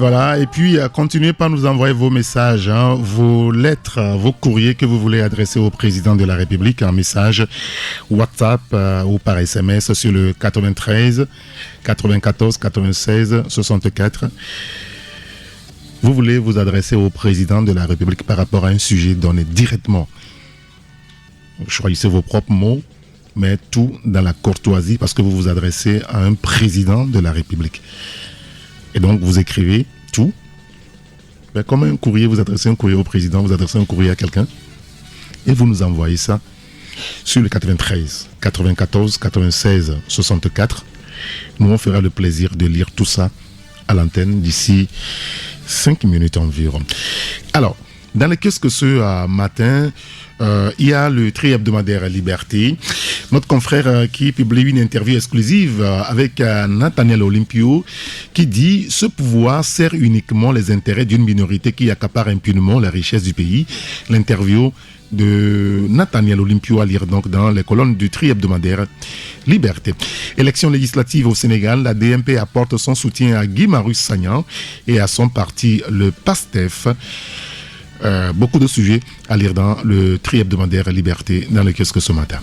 voilà, et puis continuez par nous envoyer vos messages, vos lettres, vos courriers que vous voulez adresser au président de la République, en message WhatsApp ou par SMS sur le 93 94 96 64. Vous voulez vous adresser au président de la République par rapport à un sujet donné directement. Choisissez vos propres mots, mais tout dans la courtoisie parce que vous vous adressez à un président de la République. Et donc, vous écrivez tout. Ben, comme un courrier, vous adressez un courrier au président, vous adressez un courrier à quelqu'un. Et vous nous envoyez ça sur le 93 94 96 64. Nous, on fera le plaisir de lire tout ça à l'antenne d'ici 5 minutes environ. Alors, dans les kiosques ce matin, il y a le tri-hebdomadaire Liberté. Notre confrère qui publie une interview exclusive avec Nathaniel Olympio qui dit « Ce pouvoir sert uniquement les intérêts d'une minorité qui accapare impunément la richesse du pays ». L'interview de Nathaniel Olympio à lire donc dans les colonnes du tri-hebdomadaire Liberté. Élection législative au Sénégal, la DMP apporte son soutien à Guy Marius Sagna et à son parti, le PASTEF. Beaucoup de sujets à lire dans le tri-hebdomadaire Liberté dans le kiosque ce matin.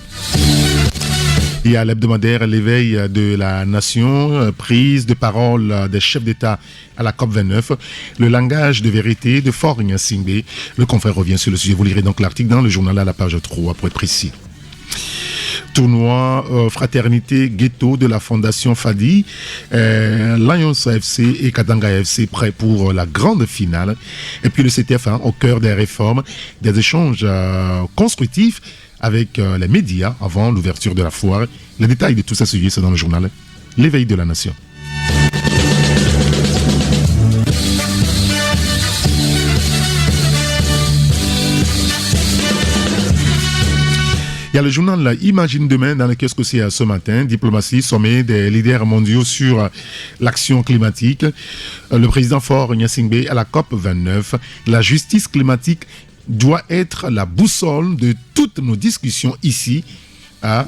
Il y a l'hebdomadaire L'éveil de la nation, prise de parole des chefs d'État à la COP29, le langage de vérité de Faure Gnassingbé. Le confrère revient sur le sujet. Vous lirez donc l'article dans le journal à la page 3 pour être précis. Tournoi Fraternité Ghetto de la Fondation Fadi, Lions AFC et Katanga AFC prêts pour la grande finale. Et puis le CTF au cœur des réformes, des échanges constructifs avec les médias avant l'ouverture de la foire. Les détails de tout ça sujets, c'est dans le journal L'éveil de la nation. Il y a le journal Imagine demain dans le kiosque aussi ce matin. Diplomatie, sommet des leaders mondiaux sur l'action climatique. Le président Faure Gnassingbé à la COP29. La justice climatique doit être la boussole de toutes nos discussions ici, a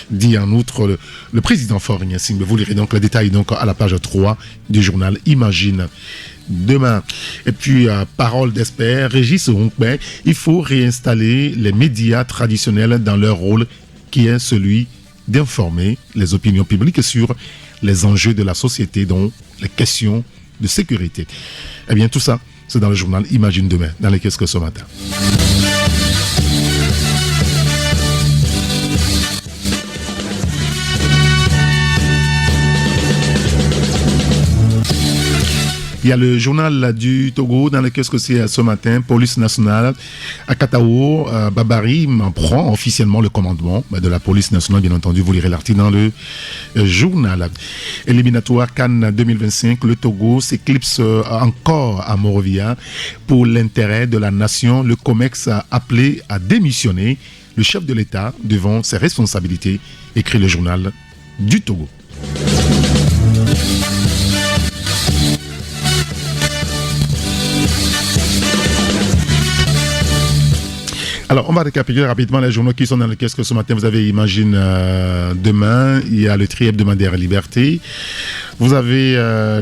dit en outre le président Faure Gnassingbé. Vous lirez donc le détail donc à la page 3 du journal Imagine demain. Et puis, parole d'expert, Régis Ronkbert, il faut réinstaller les médias traditionnels dans leur rôle qui est celui d'informer les opinions publiques sur les enjeux de la société, dont les questions de sécurité. Eh bien, tout ça, c'est dans le journal Imagine demain, dans les kiosques ce matin. Il y a le journal du Togo dans le kiosque c'est ce matin, police nationale à Katao, Babari prend officiellement le commandement de la police nationale, bien entendu, vous lirez l'article dans le journal. Éliminatoire Cannes 2025, le Togo s'éclipse encore à Monrovia pour l'intérêt de la nation. Le COMEX a appelé à démissionner le chef de l'État devant ses responsabilités, écrit le journal du Togo. Alors, on va récapituler rapidement les journaux qui sont dans le kiosque ce matin. Vous avez Imagine demain, il y a le tri-hebdomadaire Liberté. Vous avez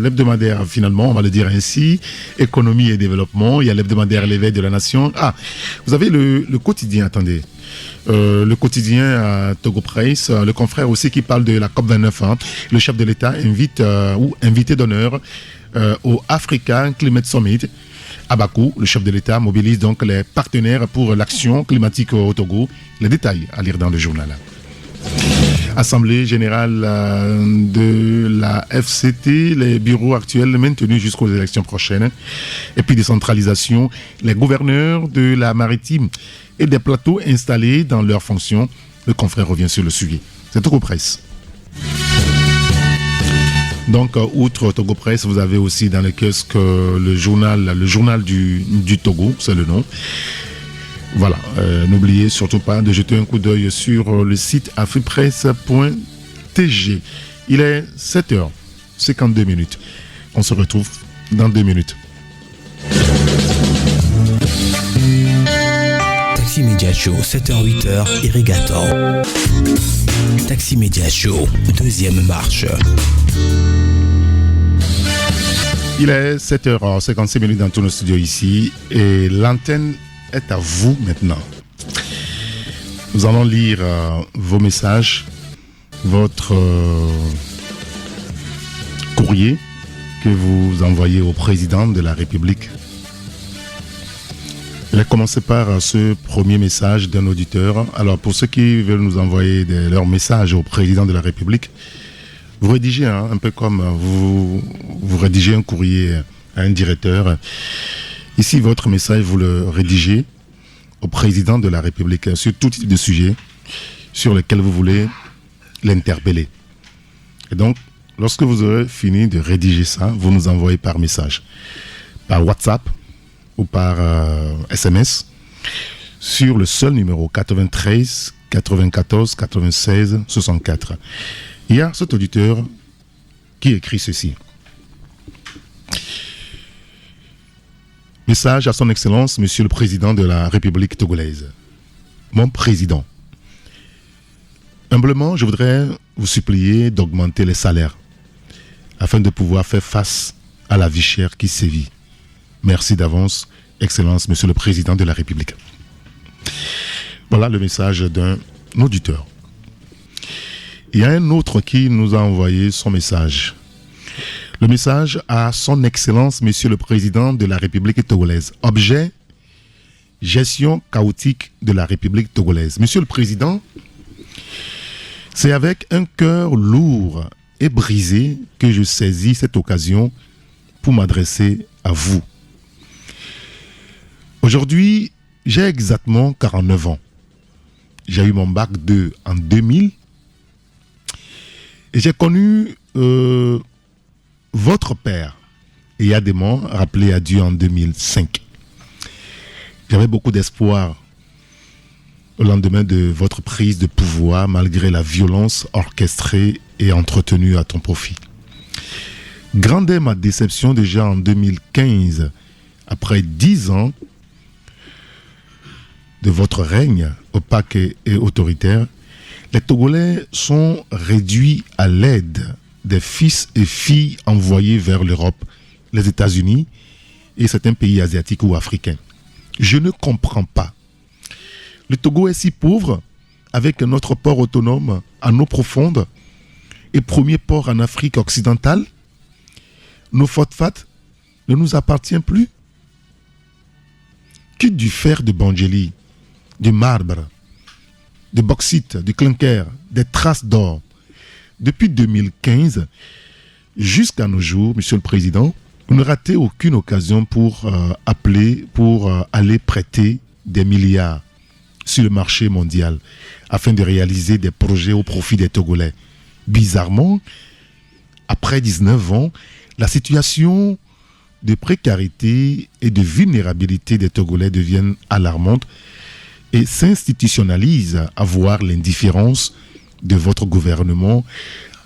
l'hebdomadaire, finalement, on va le dire ainsi, Économie et Développement. Il y a l'hebdomadaire L'éveil de la nation. Ah, vous avez le quotidien, attendez. Le quotidien Togo Press, le confrère aussi qui parle de la COP29. Le chef de l'État invite, ou invité d'honneur au African Climate Summit. À Bakou, le chef de l'État mobilise donc les partenaires pour l'action climatique au Togo. Les détails à lire dans le journal. Assemblée générale de la FCT, les bureaux actuels maintenus jusqu'aux élections prochaines. Et puis décentralisation, les gouverneurs de la maritime et des plateaux installés dans leurs fonctions. Le confrère revient sur le sujet. C'est Togo Press. Donc, outre Togo Press, vous avez aussi dans le kiosque le journal du Togo, c'est le nom. Voilà, n'oubliez surtout pas de jeter un coup d'œil sur le site afripresse.tg. Il est 7h52. On se retrouve dans 2 minutes. Taxi Média Show, 7h-8h, Irrigator. Taxi Média Show, 2e marche. Il est 7h56 dans tous nos studios ici et l'antenne est à vous maintenant. Nous allons lire vos messages, votre courrier que vous envoyez au président de la République. Je vais commencer par ce premier message d'un auditeur. Alors pour ceux qui veulent nous envoyer leurs messages au président de la République, vous rédigez un peu comme vous rédigez un courrier à un directeur. Ici, votre message, vous le rédigez au président de la République sur tout type de sujet sur lequel vous voulez l'interpeller. Et donc, lorsque vous aurez fini de rédiger ça, vous nous envoyez par message, par WhatsApp ou par SMS sur le seul numéro 93 94 96 64. Il y a cet auditeur qui écrit ceci. Message à son Excellence, Monsieur le Président de la République togolaise. Mon Président, humblement, je voudrais vous supplier d'augmenter les salaires afin de pouvoir faire face à la vie chère qui sévit. Merci d'avance, Excellence, Monsieur le Président de la République. Voilà le message d'un auditeur. Il y a un autre qui nous a envoyé son message. Le message à son Excellence, Monsieur le Président de la République togolaise. Objet, gestion chaotique de la République togolaise. Monsieur le Président, c'est avec un cœur lourd et brisé que je saisis cette occasion pour m'adresser à vous. Aujourd'hui, j'ai exactement 49 ans. J'ai eu mon bac 2 en 2000. Et j'ai connu votre père, Eyadémon, rappelé à Dieu en 2005. J'avais beaucoup d'espoir au lendemain de votre prise de pouvoir, malgré la violence orchestrée et entretenue à ton profit. Grande est ma déception déjà en 2015, après 10 ans de votre règne opaque et autoritaire. Les Togolais sont réduits à l'aide des fils et filles envoyés vers l'Europe, les États-Unis et certains pays asiatiques ou africains. Je ne comprends pas. Le Togo est si pauvre, avec notre port autonome en eau profonde et premier port en Afrique occidentale. Nos phosphate ne nous appartient plus. Quitte du fer de Bangeli, du marbre, de bauxite, du clinker, des traces d'or. Depuis 2015, jusqu'à nos jours, Monsieur le Président, vous ne ratez aucune occasion pour aller prêter des milliards sur le marché mondial afin de réaliser des projets au profit des Togolais. Bizarrement, après 19 ans, la situation de précarité et de vulnérabilité des Togolais devient alarmante et s'institutionnalise à voir l'indifférence de votre gouvernement,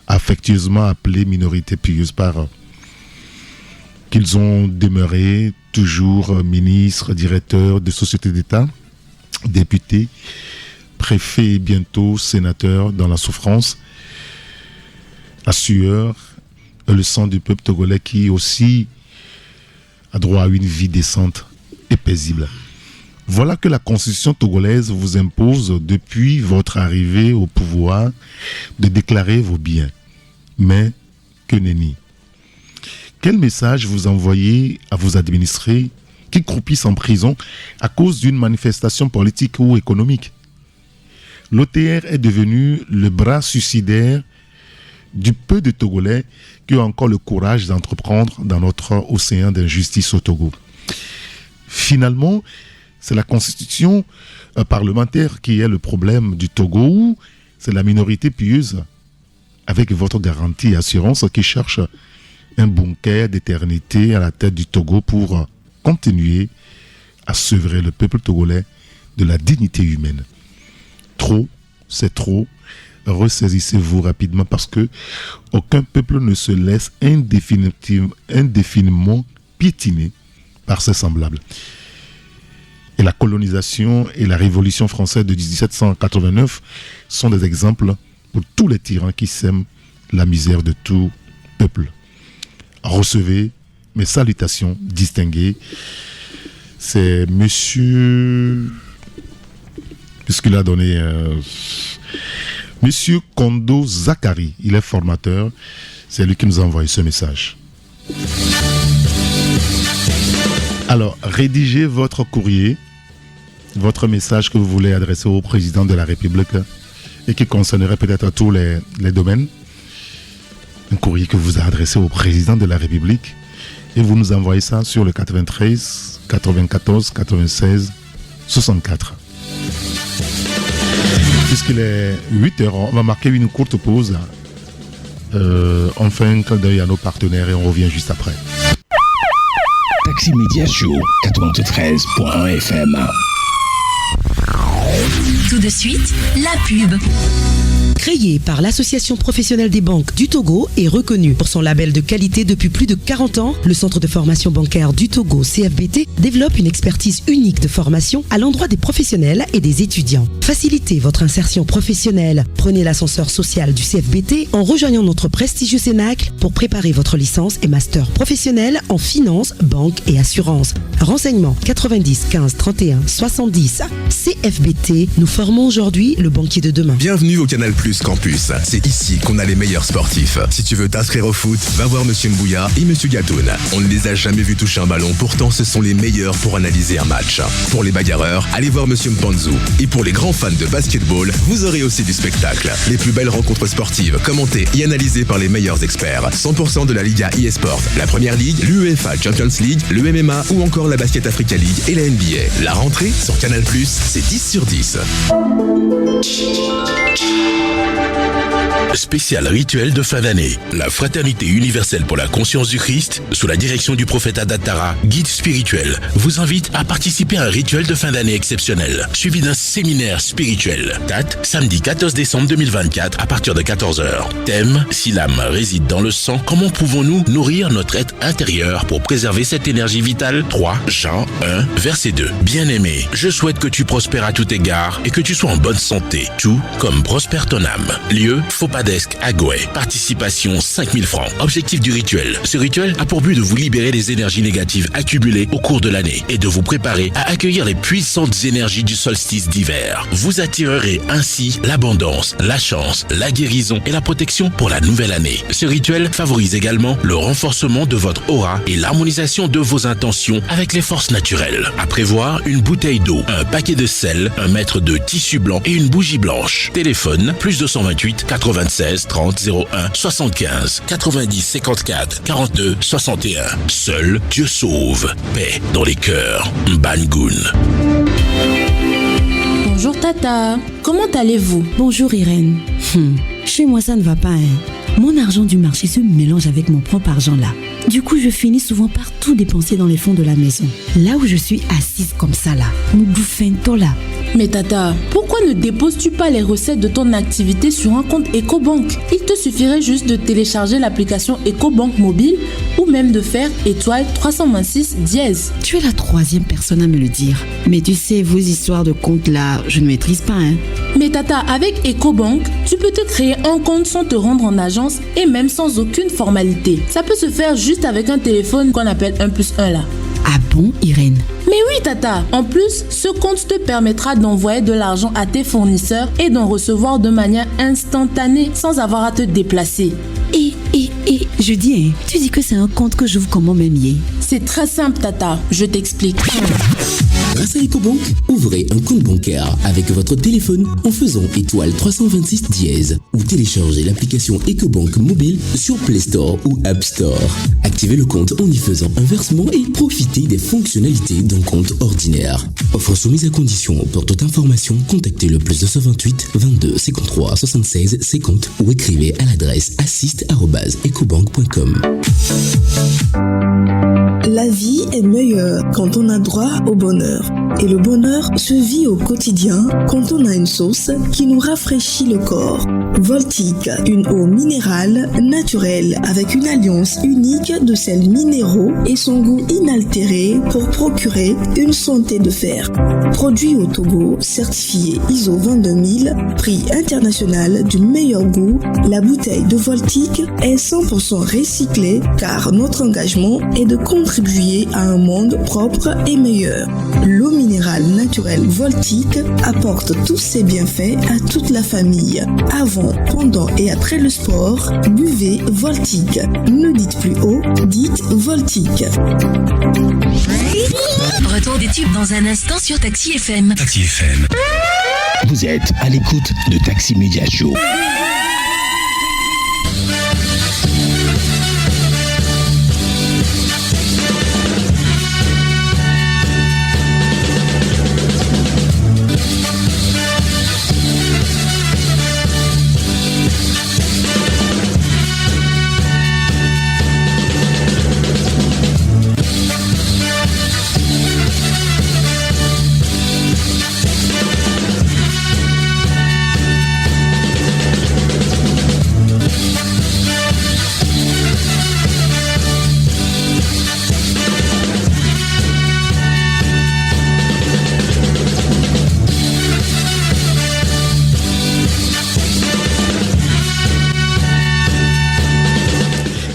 affectueusement appelé minorité pieuse par qu'ils ont demeuré toujours ministres, directeurs de sociétés d'État, députés, préfets et bientôt sénateurs dans la souffrance, la sueur et le sang du peuple togolais qui aussi a droit à une vie décente et paisible. Voilà que la constitution togolaise vous impose depuis votre arrivée au pouvoir de déclarer vos biens. Mais que nenni. Quel message vous envoyez à vos administrés qui croupissent en prison à cause d'une manifestation politique ou économique? L'OTR est devenu le bras suicidaire du peu de Togolais qui ont encore le courage d'entreprendre dans notre océan d'injustice au Togo. Finalement, c'est la constitution parlementaire qui est le problème du Togo, ou c'est la minorité pieuse, avec votre garantie et assurance, qui cherche un bunker d'éternité à la tête du Togo pour continuer à sevrer le peuple togolais de la dignité humaine. Trop, c'est trop. Ressaisissez-vous rapidement parce que aucun peuple ne se laisse indéfiniment piétiner par ses semblables. Et la colonisation et la révolution française de 1789 sont des exemples pour tous les tyrans qui sèment la misère de tout peuple. Recevez mes salutations distinguées. C'est monsieur... Puisqu'il a donné... Monsieur Kondo Zakari, il est formateur. C'est lui qui nous a envoyé ce message. Alors, rédigez votre courrier, votre message que vous voulez adresser au président de la République et qui concernerait peut-être tous les domaines. Un courrier que vous adressez au président de la République et vous nous envoyez ça sur le 93 94 96 64. Puisqu'il est 8h, on va marquer une courte pause. On fait un clin d'œil à nos partenaires et on revient juste après. Taxi Media Show 93.1 FM. Tout de suite, la pub. Créé par l'Association professionnelle des banques du Togo et reconnu pour son label de qualité depuis plus de 40 ans, le Centre de formation bancaire du Togo, CFBT, développe une expertise unique de formation à l'endroit des professionnels et des étudiants. Facilitez votre insertion professionnelle. Prenez l'ascenseur social du CFBT en rejoignant notre prestigieux Cénacle pour préparer votre licence et master professionnel en finance, banque et assurance. Renseignements 90 15 31 70. CFBT, nous formons aujourd'hui le banquier de demain. Bienvenue au Canal Plus Campus. C'est ici qu'on a les meilleurs sportifs. Si tu veux t'inscrire au foot, va voir Monsieur Mbouya et Monsieur Gatoun. On ne les a jamais vus toucher un ballon, pourtant ce sont les meilleurs pour analyser un match. Pour les bagarreurs, allez voir Monsieur Mpanzu. Et pour les grands fans de basketball, vous aurez aussi du spectacle. Les plus belles rencontres sportives, commentées et analysées par les meilleurs experts. 100% de la Liga eSport, la Première Ligue, l'UEFA Champions League, le MMA ou encore la Basket Africa League et la NBA. La rentrée sur Canal+, c'est 10 sur 10. Spécial rituel de fin d'année. La Fraternité universelle pour la conscience du Christ, sous la direction du prophète Adatara, guide spirituel, vous invite à participer à un rituel de fin d'année exceptionnel, suivi d'un séminaire spirituel. Date, samedi 14 décembre 2024 à partir de 14h. Thème, si l'âme réside dans le sang, comment pouvons-nous nourrir notre être intérieur pour préserver cette énergie vitale? 3 Jean 1, verset 2. Bien-aimé, je souhaite que tu prospères à tout égard et que tu sois en bonne santé, tout comme prospère ton âme. Lieu, Fopadesque à Gouet. Participation 5000 francs. Objectif du rituel. Ce rituel a pour but de vous libérer des énergies négatives accumulées au cours de l'année et de vous préparer à accueillir les puissantes énergies du solstice d'hiver. Vous attirerez ainsi l'abondance, la chance, la guérison et la protection pour la nouvelle année. Ce rituel favorise également le renforcement de votre aura et l'harmonisation de vos intentions avec les forces naturelles. À prévoir une bouteille d'eau, un paquet de sel, un mètre de tissu blanc et une bougie blanche. Téléphone plus 228 96 30 01 75 90 54 42 61. Seul Dieu sauve. Paix dans les cœurs. Bangoon. Bonjour Tata, comment allez-vous? Bonjour Irène. Chez moi ça ne va pas Mon argent du marché se mélange avec mon propre argent là. Du coup je finis souvent par tout dépenser dans les fonds de la maison. Là où je suis assise comme ça là, nous bouffons là. Mais Tata, pourquoi ne déposes-tu pas les recettes de ton activité sur un compte EcoBank? Il te suffirait juste de télécharger l'application EcoBank mobile ou même de faire étoile 326 dièse. Tu es la troisième personne à me le dire. Mais tu sais, vos histoires de compte là, je ne maîtrise pas Mais Tata, avec EcoBank, tu peux te créer un compte sans te rendre en agence et même sans aucune formalité. Ça peut se faire juste avec un téléphone qu'on appelle 1+1 là. Ah bon, Irène? Mais oui, Tata. En plus, ce compte te permettra d'envoyer de l'argent à tes fournisseurs et d'en recevoir de manière instantanée sans avoir à te déplacer. Je dis, tu dis que c'est un compte que j'ouvre comment même hier? C'est très simple, Tata. Je t'explique. Grâce à EcoBank, ouvrez un compte bancaire avec votre téléphone en faisant étoile 326 dièse ou téléchargez l'application EcoBank mobile sur Play Store ou App Store. Activez le compte en y faisant un versement et profitez des fonctionnalités d'un compte ordinaire. Offre soumise à condition. Pour toute information, contactez le plus 228 22 53 76 50 ou écrivez à l'adresse assist@ecobank.com. La vie est meilleure quand on a droit au bonheur. Et le bonheur se vit au quotidien quand on a une sauce qui nous rafraîchit le corps. Voltique, une eau minérale naturelle avec une alliance unique de sels minéraux et son goût inaltéré pour procurer une santé de fer. mère. Produit au Togo, certifié ISO 22000, prix international du meilleur goût, la bouteille de Voltic est 100% recyclée car notre engagement est de contribuer à un monde propre et meilleur. L'eau minérale naturelle Voltic apporte tous ses bienfaits à toute la famille. Avant, pendant et après le sport, buvez Voltic. Ne dites plus haut, dites Voltic. Retour des tubes dans un instant sur Taxi FM. Taxi FM. Vous êtes à l'écoute de Taxi Media Show.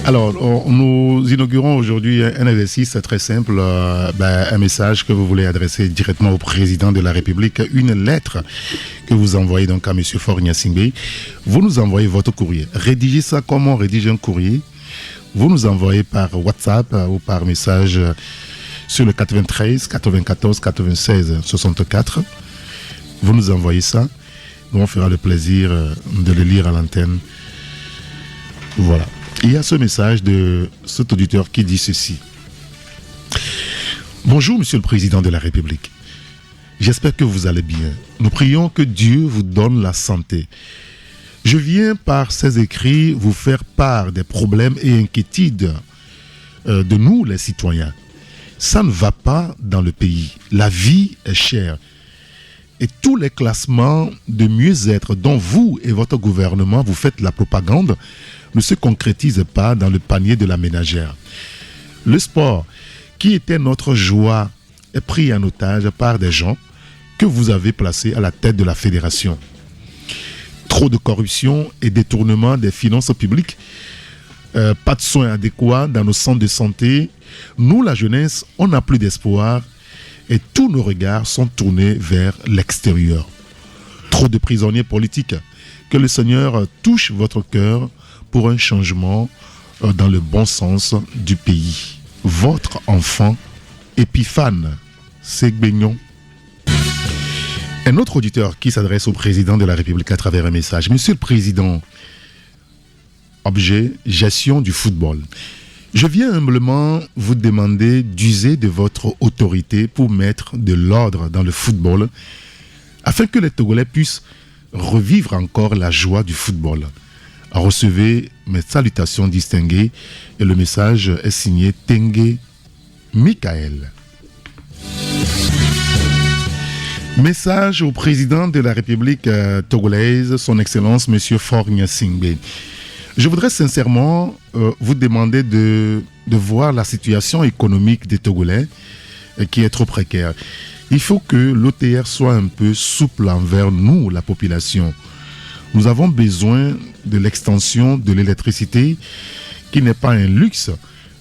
Alors, nous inaugurons aujourd'hui un exercice très simple, un message que vous voulez adresser directement au président de la République, une lettre que vous envoyez donc à M. Faure Gnassingbé. Vous nous envoyez votre courrier. Rédigez ça comme on rédige un courrier. Vous nous envoyez par WhatsApp ou par message sur le 93 94 96 64. Vous nous envoyez ça. Nous, on fera le plaisir de le lire à l'antenne. Voilà. Il y a ce message de cet auditeur qui dit ceci. Bonjour, Monsieur le Président de la République. J'espère que vous allez bien. Nous prions que Dieu vous donne la santé. Je viens par ces écrits vous faire part des problèmes et inquiétudes de nous, les citoyens. Ça ne va pas dans le pays. La vie est chère. Et tous les classements de mieux-être dont vous et votre gouvernement vous faites la propagande ne se concrétisent pas dans le panier de la ménagère. Le sport, qui était notre joie, est pris en otage par des gens que vous avez placés à la tête de la fédération. Trop de corruption et détournement des finances publiques, pas de soins adéquats dans nos centres de santé. Nous, la jeunesse, on n'a plus d'espoir et tous nos regards sont tournés vers l'extérieur. Trop de prisonniers politiques. Que le Seigneur touche votre cœur pour un changement dans le bon sens du pays. Votre enfant, Épiphane Segbeignon. Un autre auditeur qui s'adresse au président de la République à travers un message. Monsieur le Président, objet, gestion du football. Je viens humblement vous demander d'user de votre autorité pour mettre de l'ordre dans le football afin que les Togolais puissent revivre encore la joie du football. Recevez mes salutations distinguées et le message est signé Tengue Michael. Message au président de la République togolaise, son Excellence M. Faure Gnassingbé. Je voudrais sincèrement vous demander de voir la situation économique des Togolais qui est trop précaire. Il faut que l'OTR soit un peu souple envers nous, la population. Nous avons besoin de l'extension de l'électricité qui n'est pas un luxe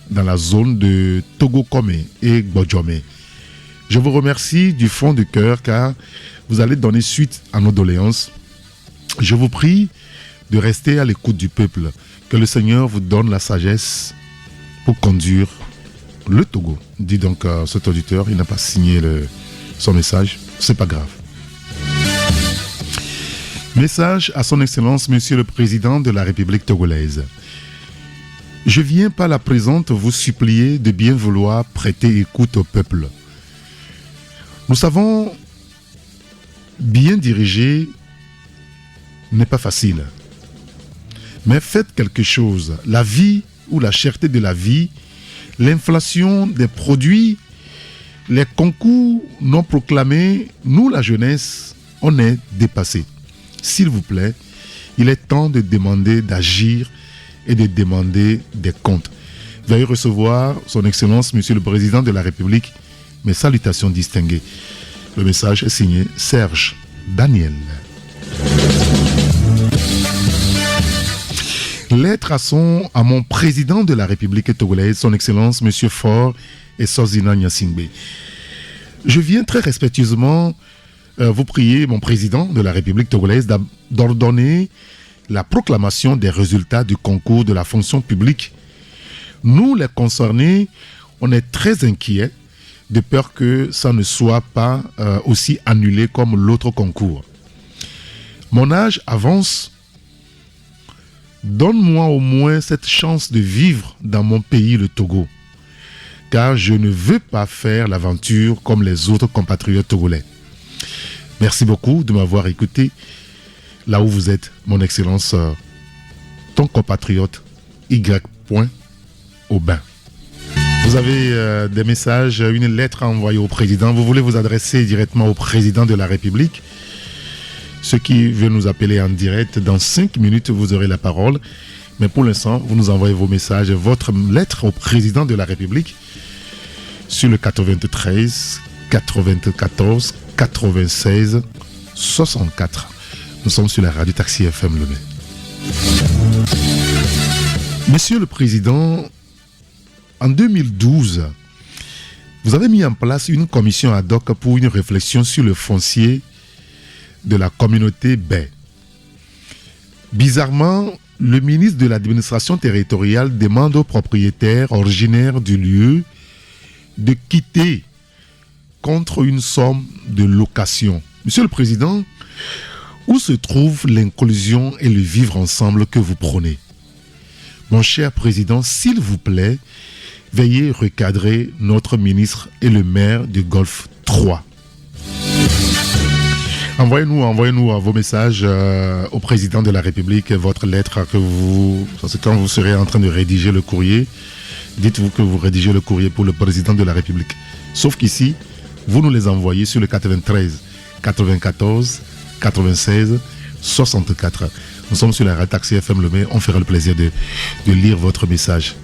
dans la zone de Togo-Kome et Gbodjome. Je vous remercie du fond du cœur car vous allez donner suite à nos doléances. Je vous prie de rester à l'écoute du peuple. Que le Seigneur vous donne la sagesse pour conduire le Togo. Dit donc cet auditeur, il n'a pas signé son message, c'est pas grave. Message à son Excellence, Monsieur le Président de la République togolaise. Je viens par la présente vous supplier de bien vouloir prêter écoute au peuple. Nous savons, bien diriger n'est pas facile. Mais faites quelque chose. La vie ou la cherté de la vie, l'inflation des produits, les concours non proclamés, nous, la jeunesse, on est dépassés. S'il vous plaît, il est temps de demander d'agir et de demander des comptes. Veuillez recevoir son Excellence, Monsieur le Président de la République, mes salutations distinguées. Le message est signé Serge Daniel. Lettre à mon président de la République togolaise, son Excellence M. Faure Essozina Gnassingbé. Je viens très respectueusement vous prier, mon président de la République togolaise, d'ordonner la proclamation des résultats du concours de la fonction publique. Nous, les concernés, on est très inquiets de peur que ça ne soit pas aussi annulé comme l'autre concours. Mon âge avance. Donne-moi au moins cette chance de vivre dans mon pays, le Togo, car je ne veux pas faire l'aventure comme les autres compatriotes togolais. Merci beaucoup de m'avoir écouté là où vous êtes, mon Excellence, ton compatriote Y. Aubin. Vous avez des messages, une lettre à envoyer au président. Vous voulez vous adresser directement au président de la République. Ceux qui veulent nous appeler en direct, dans 5 minutes, vous aurez la parole. Mais pour l'instant, vous nous envoyez vos messages, votre lettre au président de la République sur le 93 94 96 64. Nous sommes sur la radio Taxi FM Lemay. Monsieur le Président, en 2012, vous avez mis en place une commission ad hoc pour une réflexion sur le foncier de la communauté Bay. Bizarrement, le ministre de l'administration territoriale demande aux propriétaires originaires du lieu de quitter contre une somme de location. Monsieur le Président, où se trouve l'inclusion et le vivre ensemble que vous prônez? Mon cher Président, s'il vous plaît, veuillez recadrer notre ministre et le maire du Golfe 3. Envoyez-nous vos messages au président de la République, votre lettre quand vous serez en train de rédiger le courrier, dites-vous que vous rédigez le courrier pour le président de la République. Sauf qu'ici, vous nous les envoyez sur le 93 94 96 64. Nous sommes sur la radio Taxi FM Lemay. On fera le plaisir de lire votre message.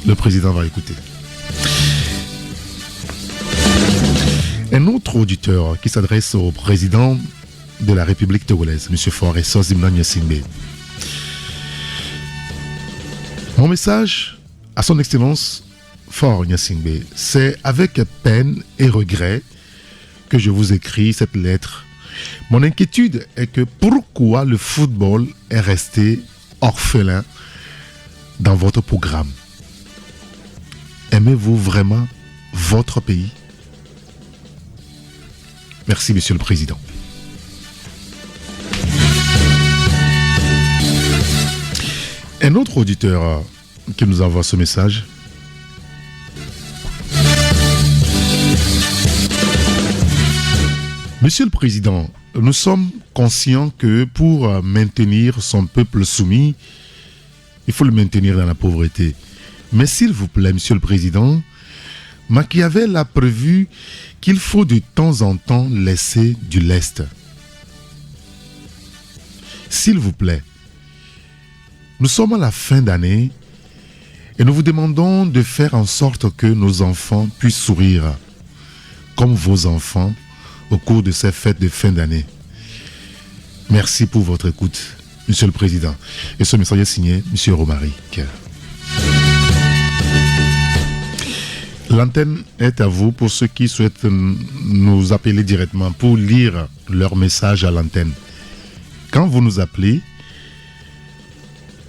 Le président va écouter. Un autre auditeur qui s'adresse au président de la République togolaise, M. Faure Essozina Gnassingbé. Mon message à son Excellence Faure Gnassingbé, c'est avec peine et regret que je vous écris cette lettre. Mon inquiétude est que pourquoi le football est resté orphelin dans votre programme? Aimez-vous vraiment votre pays? Merci, Monsieur le Président. Un autre auditeur qui nous envoie ce message. Monsieur le Président, nous sommes conscients que pour maintenir son peuple soumis, il faut le maintenir dans la pauvreté. Mais s'il vous plaît, Monsieur le Président, Machiavel a prévu qu'il faut de temps en temps laisser du lest. S'il vous plaît, nous sommes à la fin d'année et nous vous demandons de faire en sorte que nos enfants puissent sourire comme vos enfants au cours de ces fêtes de fin d'année. Merci pour votre écoute, Monsieur le Président. Et ce message est signé M. Romaric. L'antenne est à vous pour ceux qui souhaitent nous appeler directement pour lire leur message à l'antenne. Quand vous nous appelez,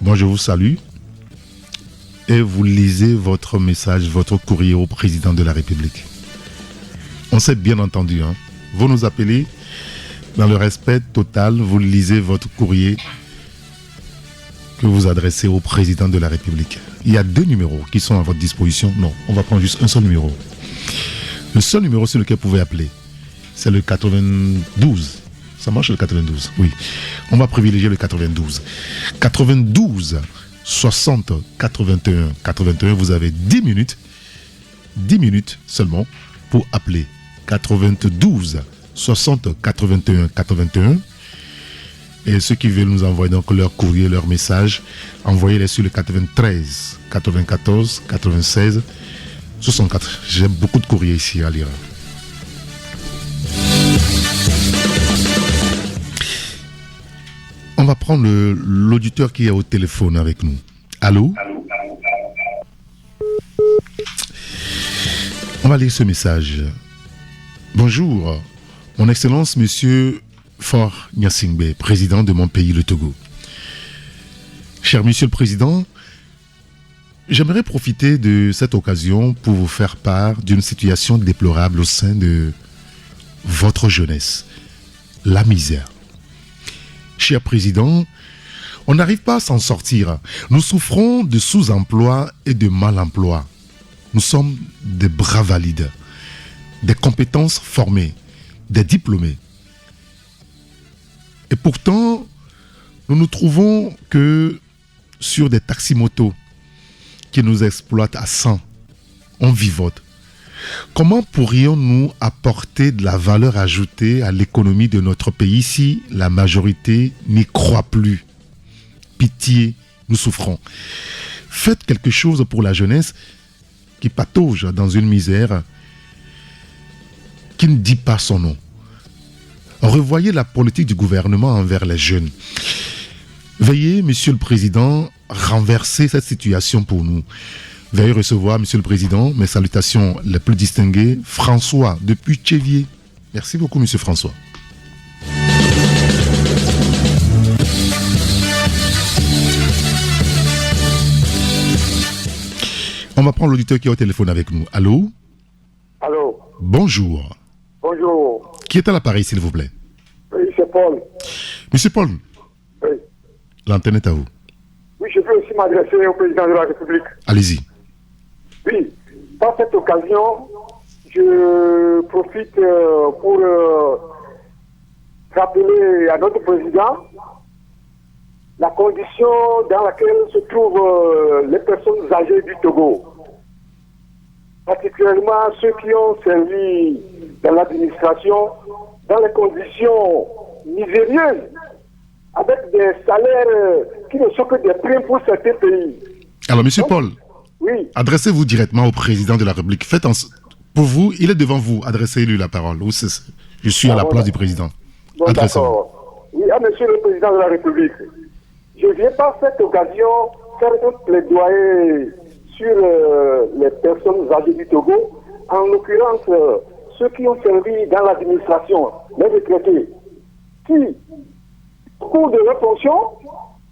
moi je vous salue et vous lisez votre message, votre courrier au président de la République. On s'est bien entendu, hein? Vous nous appelez dans le respect total, vous lisez votre courrier que vous adressez au président de la République. Il y a 2 numéros qui sont à votre disposition. Non, on va prendre juste un seul numéro. Le seul numéro sur lequel vous pouvez appeler, c'est le 92. Ça marche le 92? Oui. On va privilégier le 92. 92 60 81 81. Vous avez 10 minutes seulement pour appeler. 92 60 81 81. Et ceux qui veulent nous envoyer donc leur courrier, leur message, envoyez-les sur le 93 94 96 64. J'ai beaucoup de courriers ici à lire. On va prendre l'auditeur qui est au téléphone avec nous. Allô? On va lire ce message. Bonjour, Mon Excellence, Monsieur Faure Gnassingbé, président de mon pays, le Togo. Cher Monsieur le Président, j'aimerais profiter de cette occasion pour vous faire part d'une situation déplorable au sein de votre jeunesse, la misère. Cher Président, on n'arrive pas à s'en sortir. Nous souffrons de sous-emploi et de mal-emploi. Nous sommes des bras valides, des compétences formées, des diplômés. Et pourtant, nous nous trouvons que sur des taximotos qui nous exploitent à 100, on vivote. Comment pourrions-nous apporter de la valeur ajoutée à l'économie de notre pays si la majorité n'y croit plus? Pitié, nous souffrons. Faites quelque chose pour la jeunesse qui patauge dans une misère qui ne dit pas son nom. Revoyez la politique du gouvernement envers les jeunes. Veuillez, Monsieur le Président, renverser cette situation pour nous. Veuillez recevoir, Monsieur le Président, mes salutations les plus distinguées, François, depuis Tchévier. Merci beaucoup, Monsieur François. On va prendre l'auditeur qui est au téléphone avec nous. Allô? Allô? Bonjour. Bonjour. Qui est à l'appareil, s'il vous plaît? Oui, c'est Paul. Monsieur Paul? Oui. L'antenne est à vous. Oui, je veux aussi m'adresser au président de la République. Allez-y. Oui, par cette occasion, je profite pour rappeler à notre président la condition dans laquelle se trouvent les personnes âgées du Togo. Particulièrement ceux qui ont servi dans l'administration dans les conditions misérieuses, avec des salaires qui ne sont que des primes pour certains pays. Alors, Monsieur Paul, oui. Adressez-vous directement au président de la République. Pour vous, il est devant vous. Adressez-lui la parole. Je suis à la place du président. Bon, d'accord. Oui, à Monsieur le Président de la République, je viens par cette occasion faire un plaidoyer sur les personnes âgées du Togo, en l'occurrence ceux qui ont servi dans l'administration, les retraités, qui, au cours de leur fonction,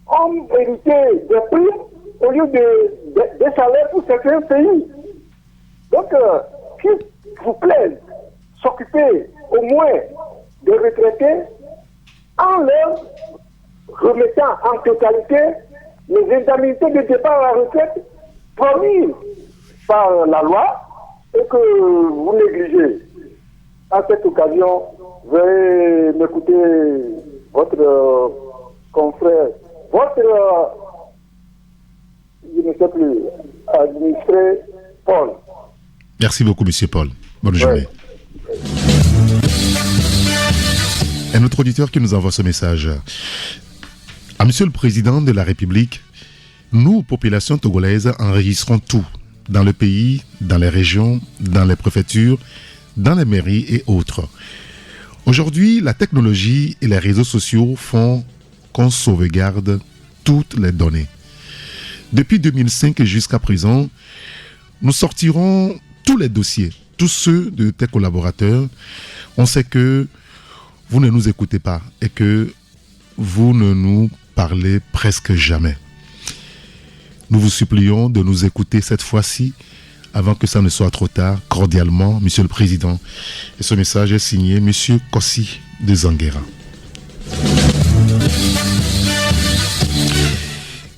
ont hérité des primes au lieu des salaires pour certains pays. Donc, qu'il vous plaise, s'occuper au moins des retraités en leur remettant en totalité les indemnités de départ à la retraite promises par la loi et que vous négligez. À cette occasion, veuillez m'écouter votre confrère, je ne sais plus, administré Paul. Merci beaucoup, Monsieur Paul. Bonne journée. Un autre auditeur qui nous envoie ce message. À Monsieur le Président de la République, nous, population togolaise, enregistrons tout dans le pays, dans les régions, dans les préfectures, dans les mairies et autres. Aujourd'hui, la technologie et les réseaux sociaux font qu'on sauvegarde toutes les données. Depuis 2005 jusqu'à présent, nous sortirons tous les dossiers, tous ceux de tes collaborateurs. On sait que vous ne nous écoutez pas et que vous ne nous parlez presque jamais. Nous vous supplions de nous écouter cette fois-ci avant que ça ne soit trop tard. Cordialement, Monsieur le Président. Et ce message est signé Monsieur Kossi de Zanguera.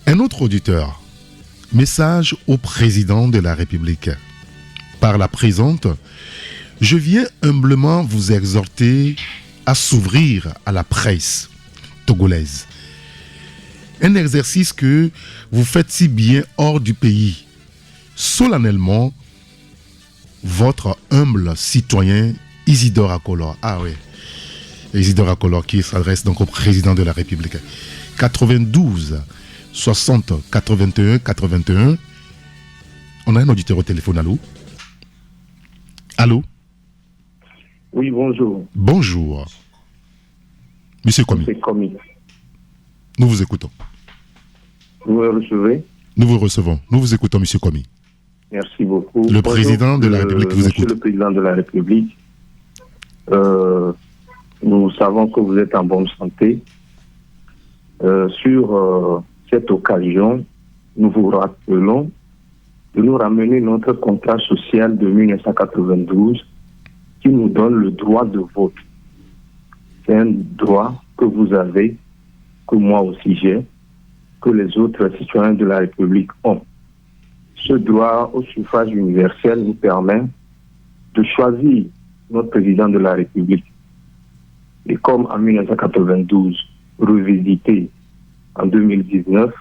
Un autre auditeur. Message au Président de la République. Par la présente, je viens humblement vous exhorter à s'ouvrir à la presse togolaise. Un exercice que vous faites si bien hors du pays. Solennellement, votre humble citoyen Isidore Akolor. Ah oui, Isidore Akolor qui s'adresse donc au Président de la République. 92 60 81 81. On a un auditeur au téléphone. Allô? Allô? Oui, bonjour. Bonjour. Monsieur Komi. Monsieur Komi. Nous vous écoutons. Vous me recevez? Nous vous recevons. Nous vous écoutons, M. Komi. Merci beaucoup. Le président de la République vous écoute. Monsieur le président de la République, nous savons que vous êtes en bonne santé. Sur cette occasion, nous vous rappelons de nous ramener notre contrat social de 1992 qui nous donne le droit de vote. C'est un droit que vous avez, que moi aussi j'ai, que les autres citoyens de la République ont. Ce droit au suffrage universel nous permet de choisir notre président de la République. Et comme en 1992, revisité en 2019,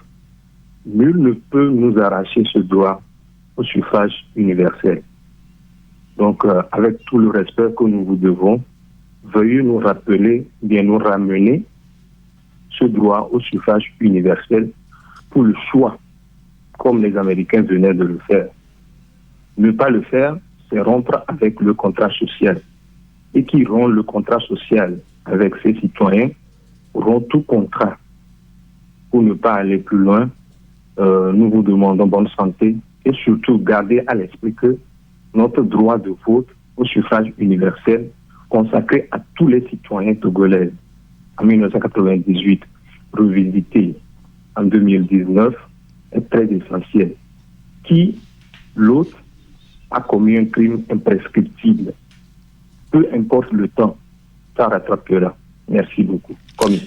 nul ne peut nous arracher ce droit au suffrage universel. Donc, avec tout le respect que nous vous devons, veuillez nous rappeler, bien nous ramener ce droit au suffrage universel pour le choix, comme les Américains venaient de le faire. Ne pas le faire, c'est rompre avec le contrat social. Et qui rompt le contrat social avec ses citoyens, rompt tout contrat. Pour ne pas aller plus loin, nous vous demandons bonne santé et surtout garder à l'esprit que notre droit de vote au suffrage universel consacré à tous les citoyens togolais en 1998, revisité en 2019, est très essentiel. Qui, l'autre, a commis un crime imprescriptible, peu importe le temps, ça rattrapera. Merci beaucoup. Komi.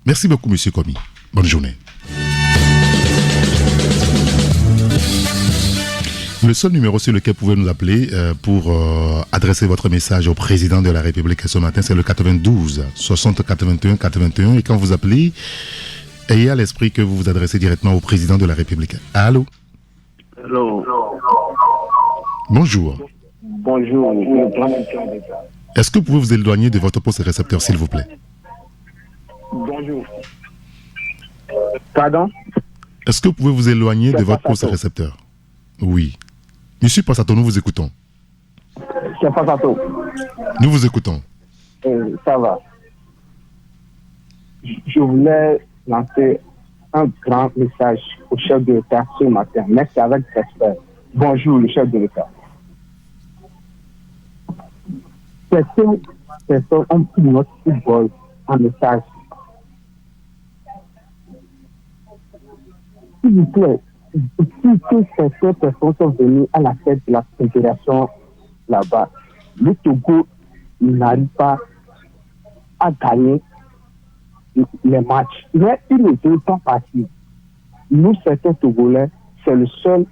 Merci beaucoup, M. Komi. Bonne journée. Le seul numéro sur lequel vous pouvez nous appeler pour adresser votre message au président de la République ce matin, c'est le 92 60 81 81. Et quand vous appelez, ayez à l'esprit que vous vous adressez directement au président de la République. Allô? Allô. Bonjour. Bonjour. Est-ce que vous pouvez vous éloigner de votre poste récepteur, s'il vous plaît? Bonjour. Pardon? Est-ce que vous pouvez vous éloigner de votre poste récepteur? Oui. Monsieur Passato, nous vous écoutons. C'est Passato. Nous vous écoutons. Ça va. Je voulais lancer un grand message au chef de l'État ce matin. Merci avec respect. Bonjour, le chef de l'État. Certaines personnes ont pris notre football en message. S'il vous plaît, si certaines personnes sont venues à la tête de la fédération là-bas, le Togo n'arrive pas à gagner les matchs. Mais ils ne veulent pas partir. Nous, certains Togolais, c'est le seul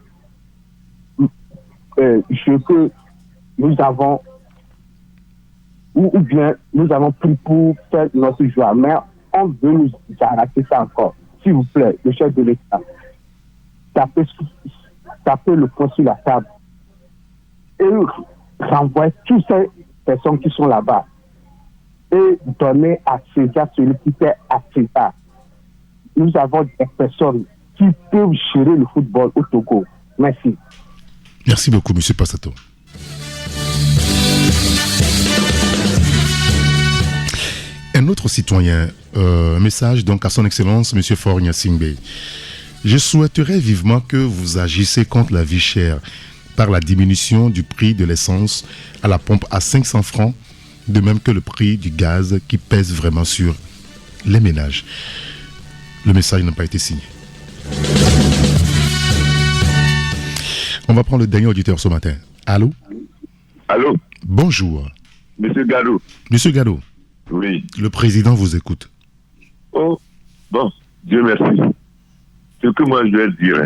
jeu que nous avons, ou bien nous avons pris pour faire notre joie. Mais on veut nous arracher ça encore. S'il vous plaît, le chef de l'État, tapez le poing sur la table et renvoyer toutes ces personnes qui sont là-bas et donner à César celui qui fait à César. Nous avons des personnes qui peuvent gérer le football au Togo. Merci. Merci beaucoup, M. Passato. Un autre citoyen, message donc à son Excellence, M. Faure Gnassingbé. Je souhaiterais vivement que vous agissez contre la vie chère par la diminution du prix de l'essence à la pompe à 500 francs, de même que le prix du gaz qui pèse vraiment sur les ménages. Le message n'a pas été signé. On va prendre le dernier auditeur ce matin. Allô? Allô? Bonjour. Monsieur Gado. Monsieur Gado. Oui. Le président vous écoute. Oh, bon, Dieu merci. Ce que moi je vais dire,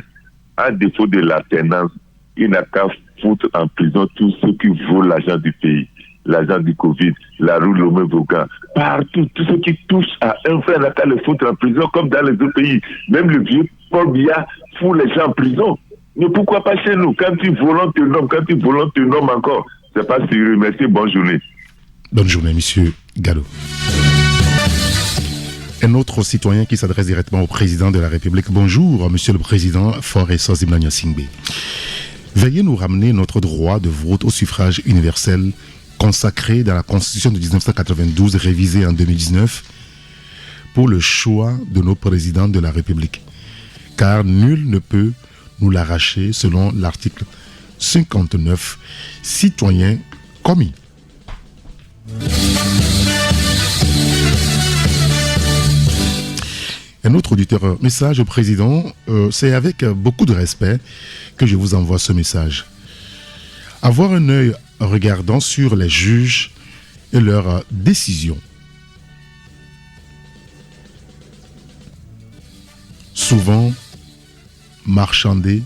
à défaut de l'alternance, il n'a qu'à foutre en prison tous ceux qui volent l'argent du pays, l'argent du Covid, la rue Lomé-Vaughan, partout, tous ceux qui touchent à un frère, il n'a qu'à le foutre en prison comme dans les autres pays. Même le vieux Paul Biya fout les gens en prison. Mais pourquoi pas chez nous? Quand tu voles, tu nommes, quand tu voles, tu nommes encore. C'est pas sérieux. Merci, bonne journée. Bonne journée, monsieur Gallo. Un autre citoyen qui s'adresse directement au président de la République. Bonjour, monsieur le président Faure Gnassingbé Gnassingbé. Veuillez nous ramener notre droit de vote au suffrage universel consacré dans la Constitution de 1992, révisée en 2019, pour le choix de nos présidents de la République. Car nul ne peut nous l'arracher selon l'article 59, citoyen commis. Un autre auditeur, message au président, c'est avec beaucoup de respect que je vous envoie ce message. Avoir un œil regardant sur les juges et leurs décisions. Souvent marchandés,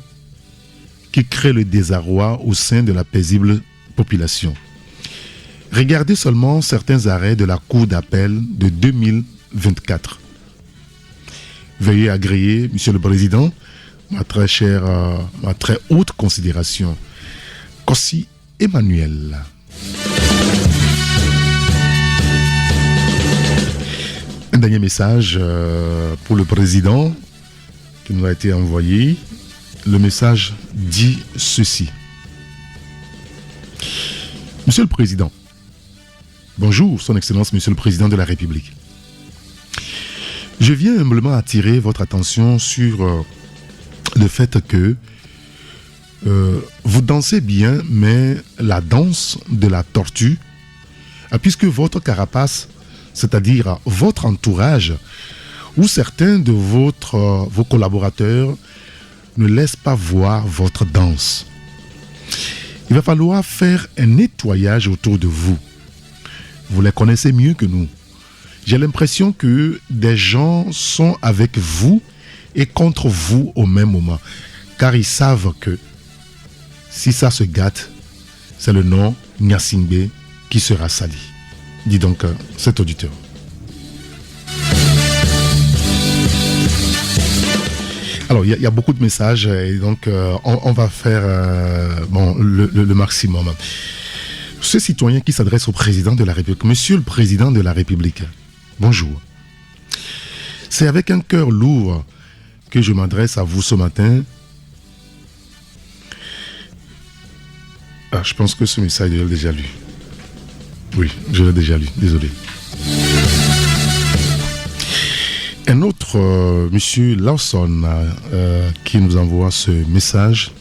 qui créent le désarroi au sein de la paisible population. Regardez seulement certains arrêts de la Cour d'appel de 2024. Veuillez agréer, Monsieur le Président, ma très chère, ma très haute considération. Kossi Emmanuel. Un dernier message pour le Président qui nous a été envoyé. Le message dit ceci. Monsieur le Président, bonjour, Son Excellence, Monsieur le Président de la République. Je viens humblement attirer votre attention sur le fait que vous dansez bien, mais la danse de la tortue, puisque votre carapace, c'est-à-dire votre entourage, ou certains de vos collaborateurs ne laissent pas voir votre danse. Il va falloir faire un nettoyage autour de vous. Vous les connaissez mieux que nous. J'ai l'impression que des gens sont avec vous et contre vous au même moment. Car ils savent que si ça se gâte, c'est le nom Nyasingbe qui sera sali. Dit donc cet auditeur. Alors, il y a beaucoup de messages et donc on va faire le maximum. Ce citoyen qui s'adresse au président de la République. Monsieur le président de la République, bonjour. C'est avec un cœur lourd que je m'adresse à vous ce matin. Ah, je pense que ce message, je l'ai déjà lu. Oui, je l'ai déjà lu, désolé. Un autre, monsieur Lawson, qui nous envoie ce message.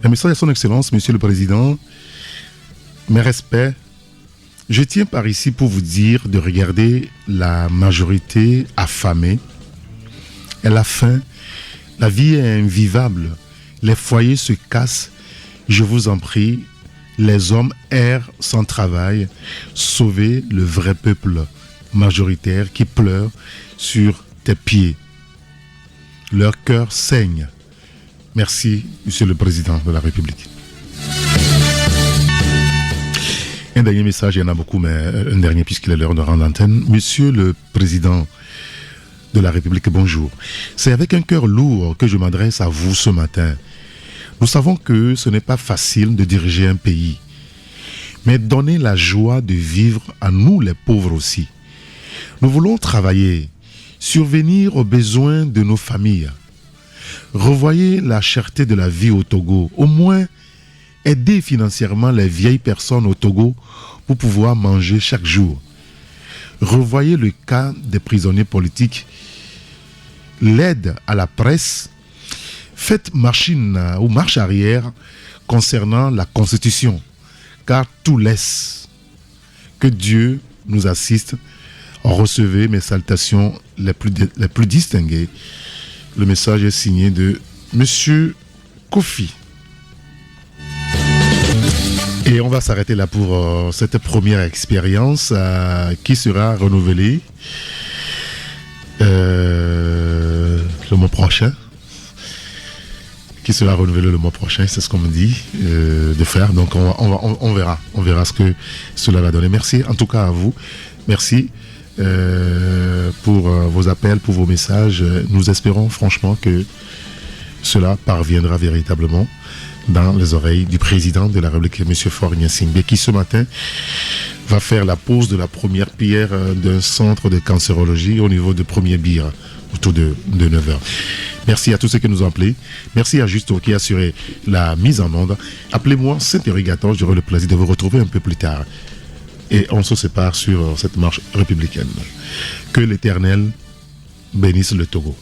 Un message à son Excellence, Monsieur le Président. Mes respects. Je tiens par ici pour vous dire de regarder la majorité affamée. Elle a faim. La vie est invivable. Les foyers se cassent. Je vous en prie, les hommes errent sans travail. Sauvez le vrai peuple majoritaire qui pleure sur tes pieds. Leur cœur saigne. Merci, Monsieur le Président de la République. Un dernier message, il y en a beaucoup, mais un dernier puisqu'il est l'heure de rendre l'antenne. Monsieur le Président de la République, bonjour. C'est avec un cœur lourd que je m'adresse à vous ce matin. Nous savons que ce n'est pas facile de diriger un pays, mais donner la joie de vivre à nous les pauvres aussi. Nous voulons travailler, survenir aux besoins de nos familles. Revoyez la cherté de la vie au Togo. Au moins, aider financièrement les vieilles personnes au Togo pour pouvoir manger chaque jour. Revoyez le cas des prisonniers politiques. L'aide à la presse. Faites machine ou marche arrière concernant la Constitution, car tout laisse. Que Dieu nous assiste. Recevez mes salutations les plus distinguées. Le message est signé de Monsieur Kofi. Et on va s'arrêter là pour cette première expérience qui sera renouvelée le mois prochain. Qui sera renouvelé le mois prochain, c'est ce qu'on me dit de faire. Donc on verra ce que cela va donner. Merci en tout cas à vous. Merci pour vos appels, pour vos messages. Nous espérons franchement que cela parviendra véritablement dans les oreilles du président de la République, M. Faure Nyasingbe, qui ce matin va faire la pose de la première pierre d'un centre de cancérologie au niveau de Premier Bire, autour de 9h. Merci à tous ceux qui nous ont appelés. Merci à Justo qui a assuré la mise en onde. Appelez-moi Saint-Irrigator, j'aurai le plaisir de vous retrouver un peu plus tard. et on se sépare sur cette marche républicaine. Que l'Éternel bénisse le Togo.